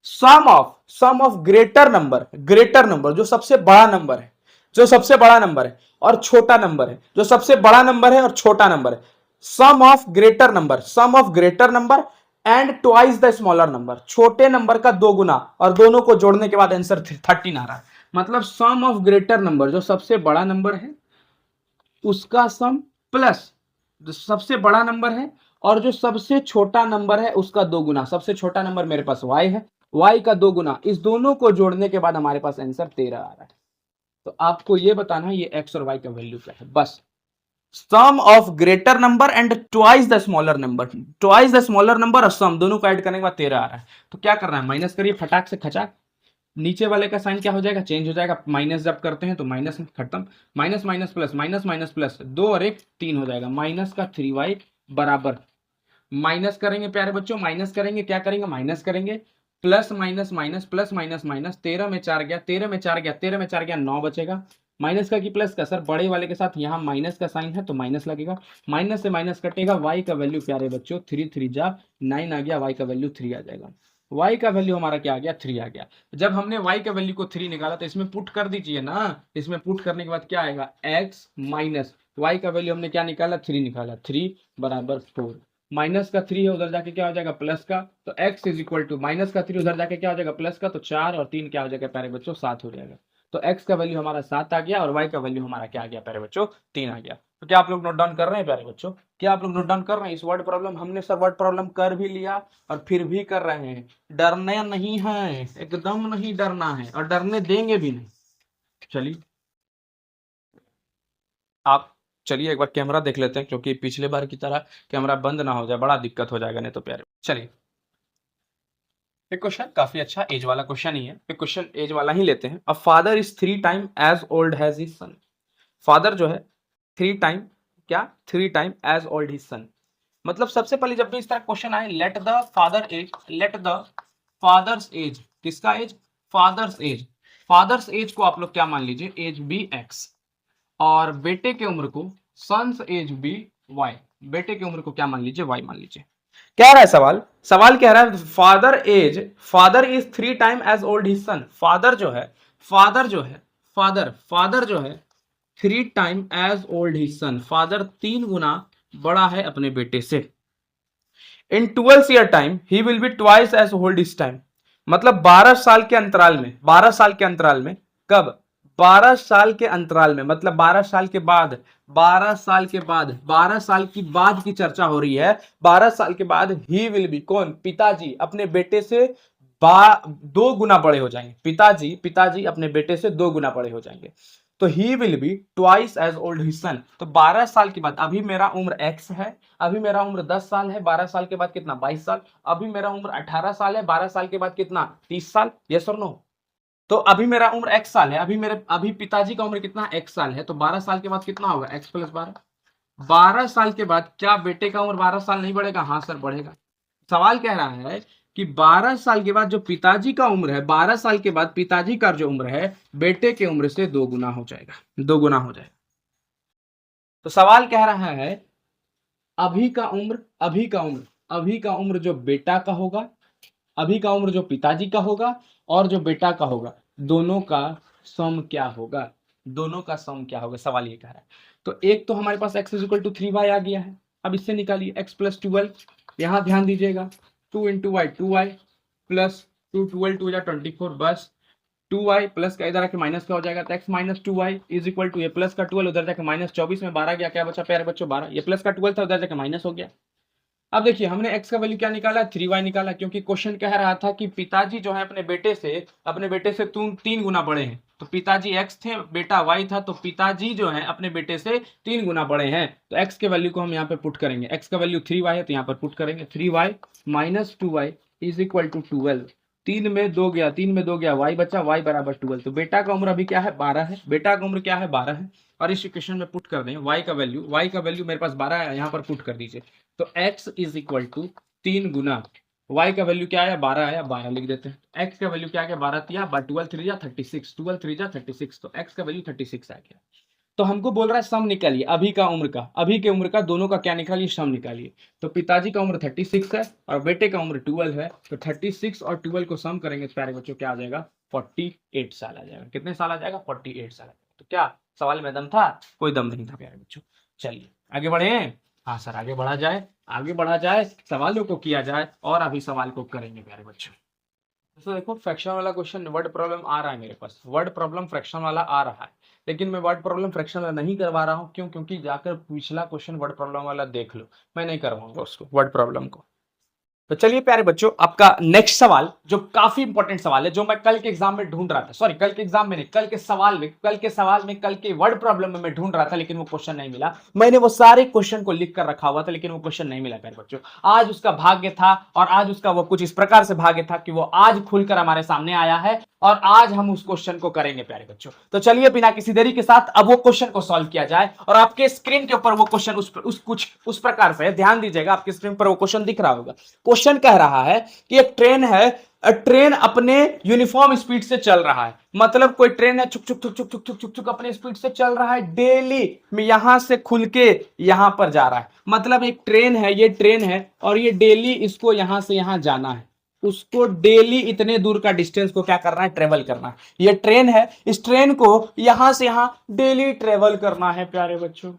सम ऑफ ग्रेटर नंबर जो सबसे बड़ा नंबर है, जो सबसे बड़ा नंबर है और छोटा नंबर है, जो सबसे बड़ा नंबर है और छोटा नंबर है, sum of greater number and twice the smaller number, छोटे नंबर का दो गुना, और दोनों को जोड़ने के बाद आंसर 13 आ रहा है। मतलब सम ऑफ ग्रेटर नंबर, जो सबसे बड़ा नंबर है उसका सम, प्लस जो सबसे बड़ा नंबर है और जो सबसे छोटा नंबर है उसका दो गुना। सबसे छोटा नंबर मेरे पास y है, y का दो गुना, इस दोनों को जोड़ने के बाद हमारे पास आंसर 13 आ रहा है। तो आपको ये बताना है ये x और y का वैल्यू क्या है, बस। Sum of greater number and twice the smaller number, twice the smaller number और सम दोनों को ऐड करने के बाद 13 आ रहा है। तो क्या करना है, माइनस करिए फटाक से, खचाक, नीचे वाले का साइन क्या हो जाएगा, चेंज हो जाएगा। माइनस जब करते हैं तो माइनस में खत्म, minus minus plus, minus minus plus, 2 और 1 3 हो जाएगा। माइनस का 3y बराबर, माइनस करेंगे प्यारे बच्चों, माइनस करेंगे, क्या करेंगे, माइनस करेंगे, plus minus minus, plus minus minus, 13 में 4 गया, 13 में 4 गया, 13 में 4 गया, 9 बचेगा। माइनस का कि प्लस का, सर बड़े वाले के साथ यहाँ माइनस का साइन है तो माइनस लगेगा, माइनस से माइनस कटेगा। y का वैल्यू प्यारे बच्चों 3 3 जा 9 आ गया, y का वैल्यू 3 आ जाएगा। y का वैल्यू हमारा क्या आ गया, 3 आ गया। जब हमने y का वैल्यू को 3 निकाला तो इसमें पुट कर दीजिए ना, इसमें पुट करने के बाद क्या आएगा, x माइनस y का वैल्यू हमने क्या निकाला, 3 निकाला, 3 बराबर 4। माइनस का 3 है उधर जाके क्या हो जाएगा, प्लस का, तो x is equal to minus का 3 उधर जाके क्या हो जाएगा, प्लस का, तो 4 और 3 क्या हो जाएगा प्यारे बच्चों, 7 हो जाएगा। तो x का वैल्यू हमारा 7 आ गया और y का वैल्यू हमारा क्या आ गया प्यारे बच्चों, 3 आ गया। तो क्या आप लोग नोट डाउन कर रहे हैं प्यारे बच्चों, क्या आप लोग नोट डाउन कर रहे हैं। इस वर्ड प्रॉब्लम हमने सर वर्ड प्रॉब्लम कर भी लिया और फिर भी कर रहे हैं, डरना नहीं है, एकदम नहीं डरना है और डरने देंगे भी नहीं। चलिए आप, चलिए एक बार कैमरा देख लेते हैं, क्योंकि पिछले बार की तरह कैमरा बंद ना हो जाए, बड़ा दिक्कत हो जाएगा नहीं तो प्यारे। चलिए एक क्वेश्चन काफी अच्छा एज वाला क्वेश्चन ही है, एक क्वेश्चन एज वाला ही लेते हैं। A father is 3 time age old has his son, father जो है 3 टाइम, क्या 3 time age old his son, मतलब सबसे पहले जब भी इस तरह क्वेश्चन आए, let the father age, let the father's age, किसका age, father's age, father's age को आप लोग क्या मान लीजिए, एज बी एक्स, और बेटे की उम्र को सन्स एज बी वाई, बेटे की उम्र को क्या मान लीजिए, वाई मान लीजिए। क्या रहा है सवाल, सवाल कह रहा है father age, father is 3 time age old his son, father जो है, फादर जो है, फादर जो है 3 time age old his son, father 3 गुना बड़ा है अपने बेटे से। In 12 year time he will be twice age old his time, मतलब 12 साल के अंतराल में, 12 साल के अंतराल में, कब, 12 साल के अंतराल में, मतलब 12 साल के बाद, 12 साल के बाद, 12 साल की बाद की चर्चा हो रही है, 12 साल के बाद ही विल बी, कौन, पिताजी अपने बेटे से 2 गुना बड़े हो जाएंगे, पिताजी, पिताजी अपने बेटे से 2 गुना बड़े हो जाएंगे। तो he will be twice age old his son, तो 12 साल के बाद, अभी मेरा उम्र x है, अभी मेरा उम्र 10 साल है, 12 साल के बाद कितना, 22 साल, अभी मेरा उम्र 18 साल है, 12 साल के बाद कितना, 30 साल, यस और नो। तो अभी मेरा उम्र x साल है, अभी पिताजी का उम्र कितना, x साल है, तो 12 साल के बाद कितना होगा, x प्लस 12, 12 साल के बाद क्या बेटे का उम्र 12 साल नहीं बढ़ेगा, हाँ सर बढ़ेगा। सवाल कह रहा है कि 12 साल के बाद जो पिताजी का उम्र है, 12 साल के बाद पिताजी का जो उम्र है बेटे के उम्र से 2 गुना हो जाएगा, 2 गुना हो जाएगा। तो सवाल कह रहा है अभी का उम्र, अभी का उम्र, अभी का उम्र जो बेटा का होगा, अभी का उम्र जो पिताजी का होगा, और जो बेटा का होगा, दोनों का सम क्या होगा, दोनों का सम क्या होगा, सवाल ये कह रहा है। तो एक तो हमारे पास x is equal to 3y आ गया है, अब इससे निकालिए x प्लस 12, यहां ध्यान दीजिएगा 2 इंटू वाई 2y प्लस 2 12 2 24, बस 2y प्लस का इधर आके माइनस का हो जाएगा, तो x minus 2y is equal to ये प्लस का 12, उधर जाके माइनस 24 में 12 गया, क्या बचा प्यारे बच्चों 12, ये प्लस का 12 था, उधर जाके माइनस हो गया। अब देखिए हमने x का वैल्यू क्या निकाला, 3y निकाला, क्योंकि क्वेश्चन कह रहा था कि पिताजी जो है अपने बेटे से 3 गुना बड़े हैं, तो पिताजी x थे, बेटा y था, तो पिताजी जो है अपने बेटे से 3 गुना बड़े हैं, तो x के वैल्यू को हम यहाँ पे पुट करेंगे, x का वैल्यू 3y है तो यहाँ पर पुट करेंगे, 3y minus 2y is equal to 12, 3 में 2 गया, 3 में 2 गया, y बचा, y बराबर 12, तो बेटा का उम्र अभी क्या है, 12 है, बेटा का उम्र क्या है, 12 है, और इस इक्वेशन में पुट कर दें y का वैल्यू मेरे पास 12 है, यहाँ पर पुट कर दीजिए, तो x इज इक्वल टू 3 गुना, y का वैल्यू क्या है, 12 आया, 12 लिख देते हैं, x का वैल्यू क्या है, 12 तिया 12 3 जा 36, 12 3 जा 36, तो x का वैल्यू 36 आ गया। तो हमको बोल रहा है सम निकालिए, अभी का उम्र का, अभी के उम्र का दोनों का क्या निकालिए, सम निकालिए। तो पिताजी का उम्र 36 है और बेटे का उम्र 12 है, तो 36 और 12 को सम करेंगे तो प्यारे बच्चों क्या आ जाएगा, 48 साल आ जाएगा। कितने साल आ जाएगा, 48 साल आ जाएगा। तो क्या सवाल में दम था, कोई दम नहीं था प्यारे बच्चों। चलिए आगे बढ़े, हाँ सर आगे बढ़ा जाए, आगे बढ़ा जाए, सवालों को किया जाए और अभी सवाल को करेंगे प्यारे बच्चों। तो देखो फ्रैक्शन वाला क्वेश्चन वर्ड प्रॉब्लम आ रहा है मेरे पास, वर्ड प्रॉब्लम फ्रैक्शन वाला आ रहा है, लेकिन मैं वर्ड प्रॉब्लम फ्रैक्शन वाला नहीं करवा रहा हूँ। क्यों? क्योंकि जाकर पिछला क्वेश्चन वर्ड प्रॉब्लम वाला देख लो, मैं नहीं करवाऊंगा उसको, वर्ड प्रॉब्लम को। तो चलिए प्यारे बच्चों, आपका नेक्स्ट सवाल जो काफी इंपॉर्टेंट सवाल है, जो मैं कल के एग्जाम में ढूंढ रहा था, सॉरी कल के एग्जाम में नहीं, कल के सवाल में, कल के वर्ड प्रॉब्लम में मैं ढूंढ रहा था, लेकिन वो क्वेश्चन नहीं मिला। मैंने वो सारे क्वेश्चन को लिख कर रखा हुआ था, लेकिन वो क्वेश्चन नहीं मिला प्यारे बच्चों। आज उसका भाग्य था, और आज उसका वो कुछ इस प्रकार से भाग्य था कि वो आज खुलकर हमारे सामने आया है, और आज हम उस क्वेश्चन को करेंगे प्यारे बच्चों। तो चलिए बिना किसी देरी के साथ अब वो क्वेश्चन को सॉल्व किया जाए, और आपके स्क्रीन के ऊपर वो क्वेश्चन उस प्रकार से ध्यान दीजिएगा, आपके स्क्रीन पर वो क्वेश्चन दिख रहा होगा। क्वेश्चन कह रहा है कि एक ट्रेन है, ट्रेन अपने यूनिफॉर्म स्पीड से चल रहा है, मतलब कोई ट्रेन है चुक चुक चुक चुक चुक चुक चुक चुक अपने स्पीड से चल रहा है, डेली में यहां से खुल के यहां पर जा रहा है, मतलब एक ट्रेन है, ये ट्रेन है और ये डेली इसको यहां से यहां जाना है, उसको डेली इतने दूर का डिस्टेंस को क्या करना है, ट्रेवल करना है। ये ट्रेन है, इस ट्रेन को यहां से यहां डेली ट्रेवल करना है प्यारे बच्चों।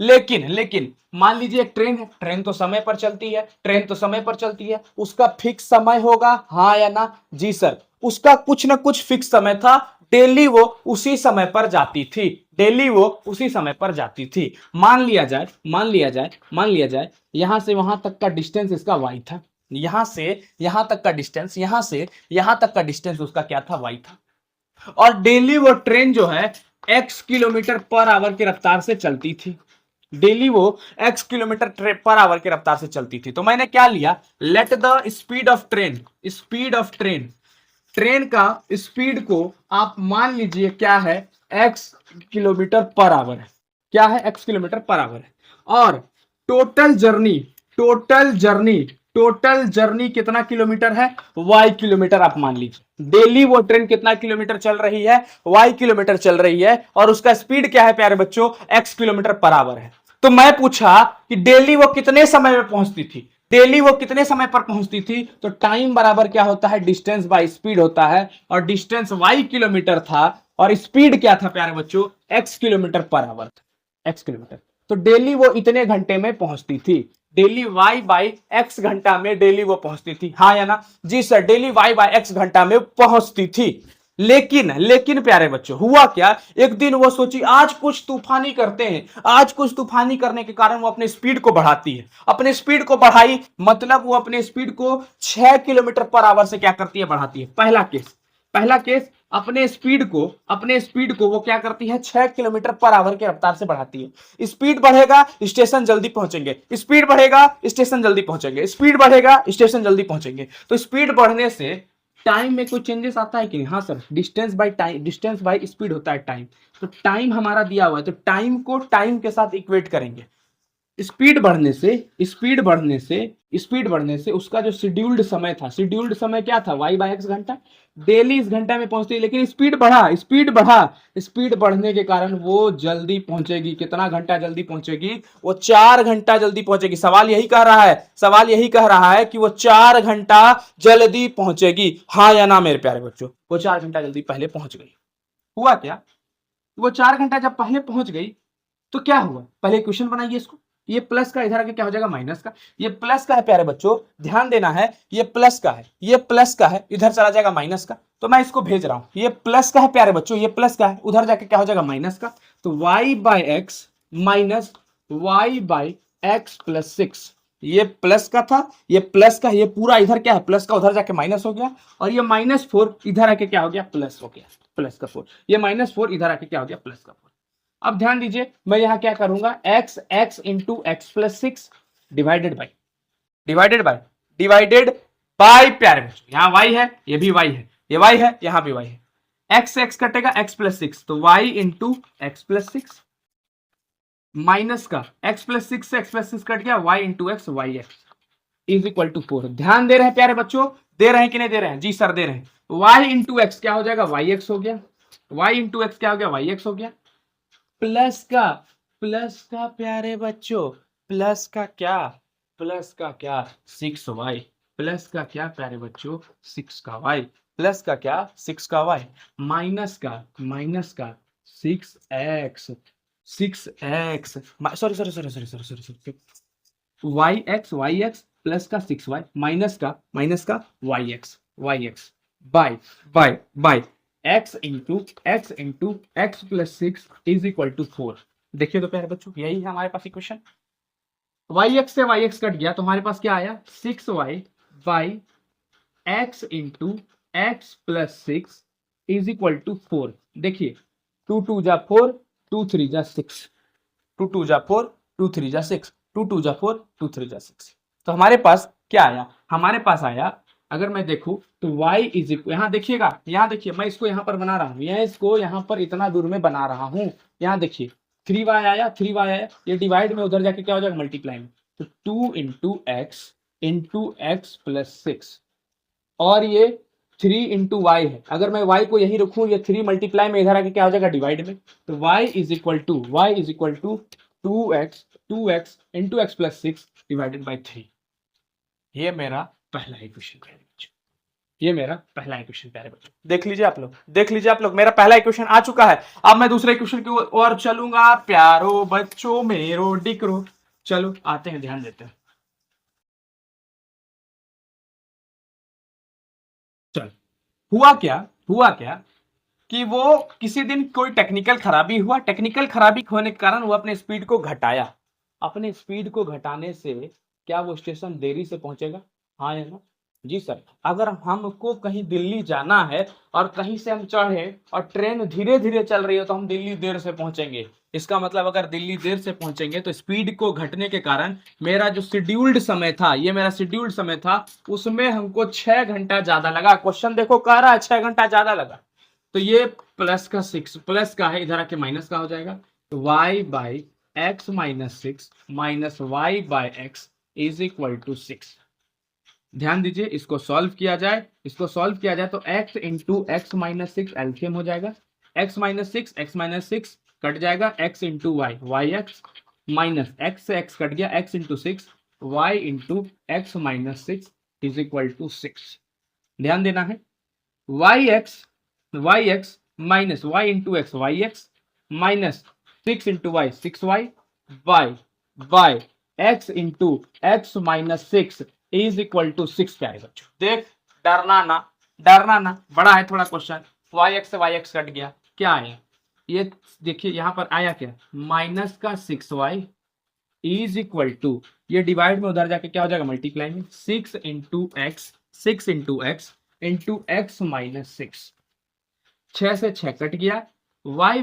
लेकिन मान लीजिए एक ट्रेन है, ट्रेन तो समय पर चलती है, ट्रेन तो समय पर चलती है, उसका फिक्स समय होगा, हाँ या ना? जी सर, उसका कुछ ना कुछ फिक्स समय था, डेली वो उसी समय पर जाती थी, डेली वो उसी समय पर जाती थी। मान लिया जाए यहां से वहां तक का डिस्टेंस इसका y था, यहां से यहां तक का डिस्टेंस, यहां से यहां तक का डिस्टेंस उसका क्या था, y था, और डेली वो ट्रेन जो है x किलोमीटर पर आवर की रफ्तार से चलती थी, डेली वो x किलोमीटर पर आवर की रफ्तार से चलती थी। तो मैंने क्या लिया, let the speed of train, train का स्पीड को आप मान लीजिए क्या है, x किलोमीटर पर आवर है, क्या है, x किलोमीटर पर आवर है, और टोटल जर्नी टोटल जर्नी कितना किलोमीटर है, y किलोमीटर आप मान लीजिए। डेली वो ट्रेन कितना किलोमीटर चल रही है, y किलोमीटर चल रही है, और उसका स्पीड क्या है प्यारे बच्चों, x किलोमीटर पर आवर है। तो मैं पूछा कि डेली वो कितने समय में पहुंचती थी, डेली वो कितने समय पर पहुंचती थी, तो टाइम बराबर क्या होता है, डिस्टेंस बाय स्पीड होता है, और डिस्टेंस y किलोमीटर था और स्पीड क्या था प्यारे बच्चों, x किलोमीटर पर आवर था, x किलोमीटर। तो डेली वो इतने घंटे में पहुंचती थी, डेली y बाई एक्स घंटा में डेली वो पहुंचती थी, हाँ या ना, जी sir, daily y by x घंटा में पहुंचती थी। लेकिन प्यारे बच्चों हुआ क्या, एक दिन वो सोची आज कुछ तूफानी करते हैं, आज कुछ तूफानी करने के कारण वो अपने स्पीड को बढ़ाती है, अपने स्पीड को बढ़ाई, मतलब वो अपने स्पीड को 6 किलोमीटर पर आवर से क्या करती है, बढ़ाती है। पहला केस अपने स्पीड को वो क्या करती है, 6 किलोमीटर पर आवर की रफ्तार से बढ़ाती है। स्पीड बढ़ेगा स्टेशन जल्दी पहुंचेंगे, स्पीड बढ़ेगा स्टेशन जल्दी पहुंचेंगे, स्पीड बढ़ेगा स्टेशन जल्दी पहुंचेंगे। तो स्पीड बढ़ने से टाइम में कोई चेंजेस आता है कि नहीं, हाँ sir, distance by time, distance by speed होता है टाइम। तो टाइम हमारा दिया हुआ है, तो टाइम को टाइम के साथ इक्वेट करेंगे। स्पीड बढ़ने से उसका जो शेड्यूल्ड समय था, शेड्यूल्ड समय क्या था, y बाय एक्स घंटा, डेली इस घंटा में पहुंचती है, लेकिन स्पीड बढ़ने के कारण वो जल्दी पहुंचेगी, कितना घंटा जल्दी पहुंचेगी, वो 4 घंटा जल्दी पहुंचेगी। सवाल यही कह रहा है कि वो 4 घंटा जल्दी पहुंचेगी, हाँ या ना मेरे प्यारे बच्चों, वो 4 घंटा जल्दी पहले पहुंच गई। हुआ क्या, वो 4 घंटा जब पहले पहुंच गई तो क्या हुआ, पहले इक्वेशन बनाइए इसको, ये प्लस का इधर आके क्या हो जाएगा, माइनस का, ये प्लस का है प्यारे बच्चों, ध्यान देना है, ये प्लस का है, ये प्लस का है, इधर चला जाएगा माइनस का, तो मैं इसको भेज रहा हूं, ये प्लस का है प्यारे बच्चों, ये प्लस का है, उधर जाके क्या हो जाएगा, माइनस का। तो y by x minus y by x plus 6, ये प्लस का था, ये प्लस का, ये पूरा इधर क्या है, प्लस का, उधर जाके माइनस हो गया, और ये -4 इधर आके क्या हो गया, प्लस हो गया, प्लस का 4, ये -4 इधर आके क्या हो गया, प्लस का 4। अब ध्यान दीजिए, मैं यहां क्या करूंगा, x into x plus 6 divided by divided by प्यारे बच्चों, यहां y है, ये भी y है, ये y है, यहां भी y है, x कटेगा x प्लस 6, तो y into x plus 6 minus का x प्लस 6 से x प्लस 6 कट गया, y into x y x is equal to 4। ध्यान दे रहे हैं प्यारे बच्चों, दे रहे हैं कि नहीं दे रहे हैं, जी सर दे रहे हैं। y इंटू एक्स क्या हो जाएगा, वाई एक्स हो गया, y इंटू एक्स क्या हो गया, वाई एक्स हो गया, प्लस का प्यारे बच्चों, प्लस का क्या 6y, प्लस का क्या प्यारे बच्चों 6 का y, प्लस का क्या 6 का y, माइनस का 6x sorry y x plus का 6y माइनस का y x by x plus 6 is equal to 4। देखिए तो प्यारे बच्चों, यही है हमारे पास इक्वेशन, yx से yx कट गया तो हमारे पास क्या आया, 6y by x into x plus 6 is equal to 4। देखिए 2 2 जा 4, 2 3 जा 6, 2 2 जा 4, 2 3 जा 6, 2 2 जा 4, 2 3 जा 6। तो हमारे पास क्या आया, हमारे पास आया, अगर मैं देखूं तो y इज इक्वल, यहाँ देखिएगा, यहाँ देखिए, मैं इसको यहाँ पर बना रहा हूँ, मैं इसको यहाँ पर इतना दूर में बना रहा हूँ, यहाँ देखिए 3y आया, 3y आया, ये डिवाइड में उधर जाके क्या हो जाएगा, मल्टीप्लाई में, तो 2 इंटू एक्स प्लस 6, और ये 3 इंटू वाई है, अगर मैं y को यही रखूं, ये 3 मल्टीप्लाई में इधर आके क्या हो जाएगा, डिवाइड में, तो y इज इक्वल टू 2x into x plus 6 divided by 3। ये मेरा पहला इक्वेशन प्यारे बच्चों, ये मेरा पहला इक्वेशन प्यारे बच्चों, देख लीजिए आप लोग, मेरा पहला इक्वेशन आ चुका है। अब मैं दूसरे इक्वेशन की ओर चलूंगा, प्यारो बच्चों मेरो डिकरो, चलो आते हैं, ध्यान देते हैं। चल, हुआ क्या कि वो किसी दिन कोई टेक्निकल खराबी होने के कारण वो अपने स्पीड को घटाया, अपने स्पीड को घटाने से क्या वो स्टेशन देरी से पहुंचेगा, हाँ या ना, जी सर। अगर हमको कहीं दिल्ली जाना है और कहीं से हम चढ़े और ट्रेन धीरे धीरे चल रही है तो हम दिल्ली देर से पहुंचेंगे, इसका मतलब अगर दिल्ली देर से पहुंचेंगे तो स्पीड को घटने के कारण मेरा जो शेड्यूल्ड समय था, ये मेरा शेड्यूल्ड समय था, उसमें हमको 6 घंटा ज्यादा लगा। क्वेश्चन देखो कह रहा है 6 घंटा ज्यादा लगा, तो ये प्लस का 6 प्लस का है, इधर आके माइनस का हो जाएगा, तो y by x minus 6 minus y by x is equal to 6। ध्यान दीजिए, इसको सॉल्व किया जाए, तो x into x minus 6 LCM हो जाएगा, x माइनस सिक्स कट जाएगा, x into y x minus x से x कट गया, x into 6 y into x minus 6 is equal to 6। ध्यान देना है, y x minus y into x y x minus 6 into y 6y y x into x minus 6 is equal to 6 प्यारे बच्चों। देख, डरना ना, बड़ा है थोड़ा क्वेश्चन। वाई एक्स से वाई एक्स कट गया, क्या आया? ये देखिए यहां पर आया क्या, माइनस का 6y इज इक्वल टू, ये डिवाइड में उधर जाके क्या हो जाएगा, मल्टीप्लाई में 6 into x into x minus 6, 6 से 6 कट गया, y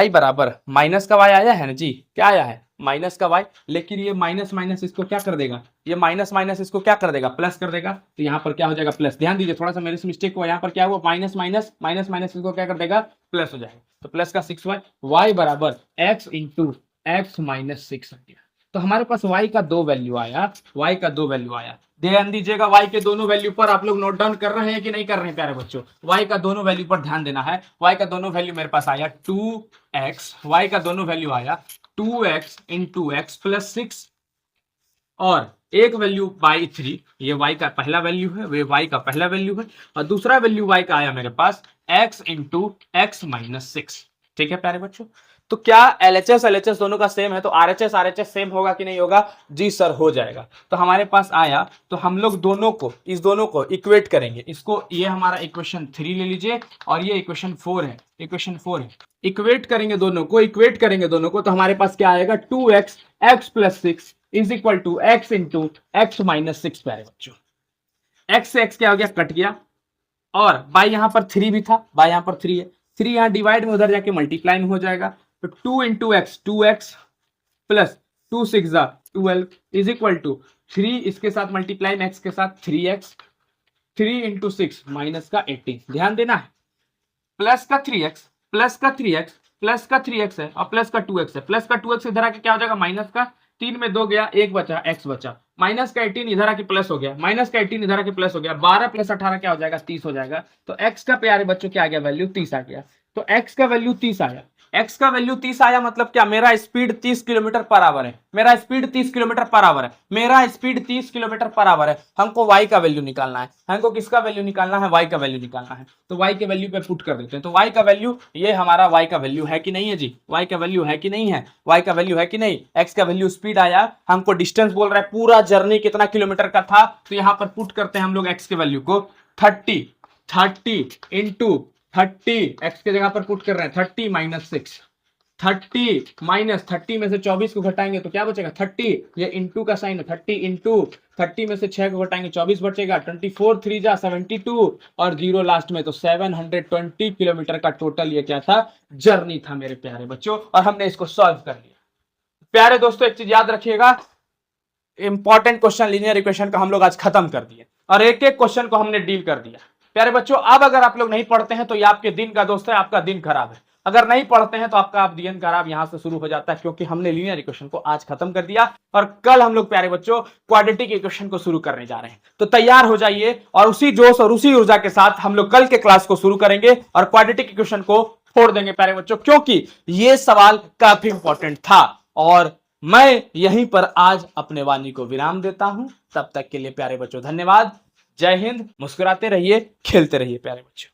बराबर माइनस का y आया है ना जी, क्या आया है, माइनस का y, लेकिन ये माइनस माइनस इसको क्या कर देगा, ये माइनस माइनस इसको क्या कर देगा, प्लस कर देगा, तो यहाँ पर क्या हो जाएगा, प्लस। ध्यान दीजिए, थोड़ा सा मेरे से मिस्टेक हुआ, यहाँ पर क्या हुआ, माइनस माइनस इसको क्या कर देगा, प्लस हो जाएगा, तो प्लस का 6y, y बराबर x इंटू एक्स माइनस 6 आ गया। तो हमारे पास y का दो वैल्यू आया, ध्यान दीजिएगा, y के दोनों वैल्यू पर आप लोग नोट डाउन कर रहे हैं कि नहीं कर रहे हैं प्यारे बच्चों, y का दोनों वैल्यू पर ध्यान देना है। y का दोनों वैल्यू मेरे पास आया 2x, y का दोनों वैल्यू आया 2x इंटू एक्स प्लस 6 और एक वैल्यू बाई 3, ये y का पहला वैल्यू है, वे y का पहला वैल्यू है, और दूसरा वैल्यू y का आया मेरे पास x इंटू एक्स माइनस 6। ठीक है प्यारे बच्चों, तो क्या LHS दोनों का सेम है, तो RHS सेम होगा कि नहीं होगा, जी सर हो जाएगा। तो हमारे पास आया, तो हम लोग इस दोनों को इक्वेट करेंगे, इसको, ये हमारा इक्वेशन 3 ले लीजिए और ये इक्वेशन 4 है, इक्वेट करेंगे दोनों को, तो हमारे पास क्या आएगा, 2x x plus 6 is equal to x into x minus 6 प्यारे बच्चों। x से x क्या हो गया, कट गया, और बाय यहां पर 3 भी था, बाय यहां पर 3 है, 3 यहां डिवाइड में उधर जाके मल्टीप्लाई में हो जाएगा, तो 2 into x 2x plus 2 6 12 is equal to 3, इसके साथ मल्टीप्लाई में x के साथ 3x, 3 इंटू 6 माइनस का 18। ध्यान देना है, प्लस का 3x है और प्लस का 2x है, प्लस का 2x इधर आके क्या हो जाएगा, माइनस का 3 में 2 गया, 1 बचा, x बचा, माइनस का 18 इधर आके प्लस हो गया, 12 प्लस 18 क्या हो जाएगा, 30 हो जाएगा। तो x का प्यारे बच्चों क्या आ गया, वैल्यू 30 आ गया। तो x का वैल्यू 30 आया, मतलब क्या, मेरा स्पीड 30 किलोमीटर पर आवर है, हमको y का वैल्यू निकालना है, हमको किसका वैल्यू निकालना है, y का वैल्यू निकालना है। तो y के वैल्यू पे पुट कर देते हैं, तो y का वैल्यू, ये हमारा y का वैल्यू है कि नहीं है जी, y का वैल्यू है कि नहीं है, x का वैल्यू स्पीड आया, हमको डिस्टेंस बोल रहा है, पूरा जर्नी कितना किलोमीटर का था, तो यहाँ पर पुट करते हैं हम लोग x के वैल्यू को 30 इंटू 30, x के जगह पर पुट कर रहे हैं 30 माइनस 6, 30 में से 24 को घटाएंगे तो क्या बचेगा, 30, ये इंटू का साइन है, 30 इंटू 30 में से 6 को घटाएंगे 24 बचेगा, 24 3 जा 72 और 0 लास्ट में, तो 720 किलोमीटर का टोटल ये क्या था, जर्नी था मेरे प्यारे बच्चों, और हमने इसको सॉल्व कर लिया। प्यारे दोस्तों, एक चीज याद रखिएगा, इंपॉर्टेंट क्वेश्चन लीनियर इक्वेशन का हम लोग आज खत्म कर दिए और एक एक क्वेश्चन को हमने डील कर दिया। प्यारे बच्चों, अब अगर आप लोग नहीं पढ़ते हैं तो ये आपके दिन का दोस्त है, आपका दिन खराब है। अगर नहीं पढ़ते हैं तो आपका दिन खराब यहां से शुरू हो जाता है, क्योंकि हमने लीनियर इक्वेशन को आज खत्म कर दिया और कल हम लोग प्यारे बच्चों क्वाड्रेटिक इक्वेशन को शुरू करने जा रहे हैं। तो तैयार हो जाइए और उसी जोश और उसी ऊर्जा के साथ हम लोग कल के क्लास को शुरू करेंगे और क्वाड्रेटिक इक्वेशन को फोड़ देंगे प्यारे बच्चों, क्योंकि ये सवाल काफी इंपॉर्टेंट था। और मैं यहीं पर आज अपने वाणी को विराम देता हूं। तब तक के लिए प्यारे बच्चों धन्यवाद। जय हिंद। मुस्कुराते रहिए, खेलते रहिए प्यारे बच्चों।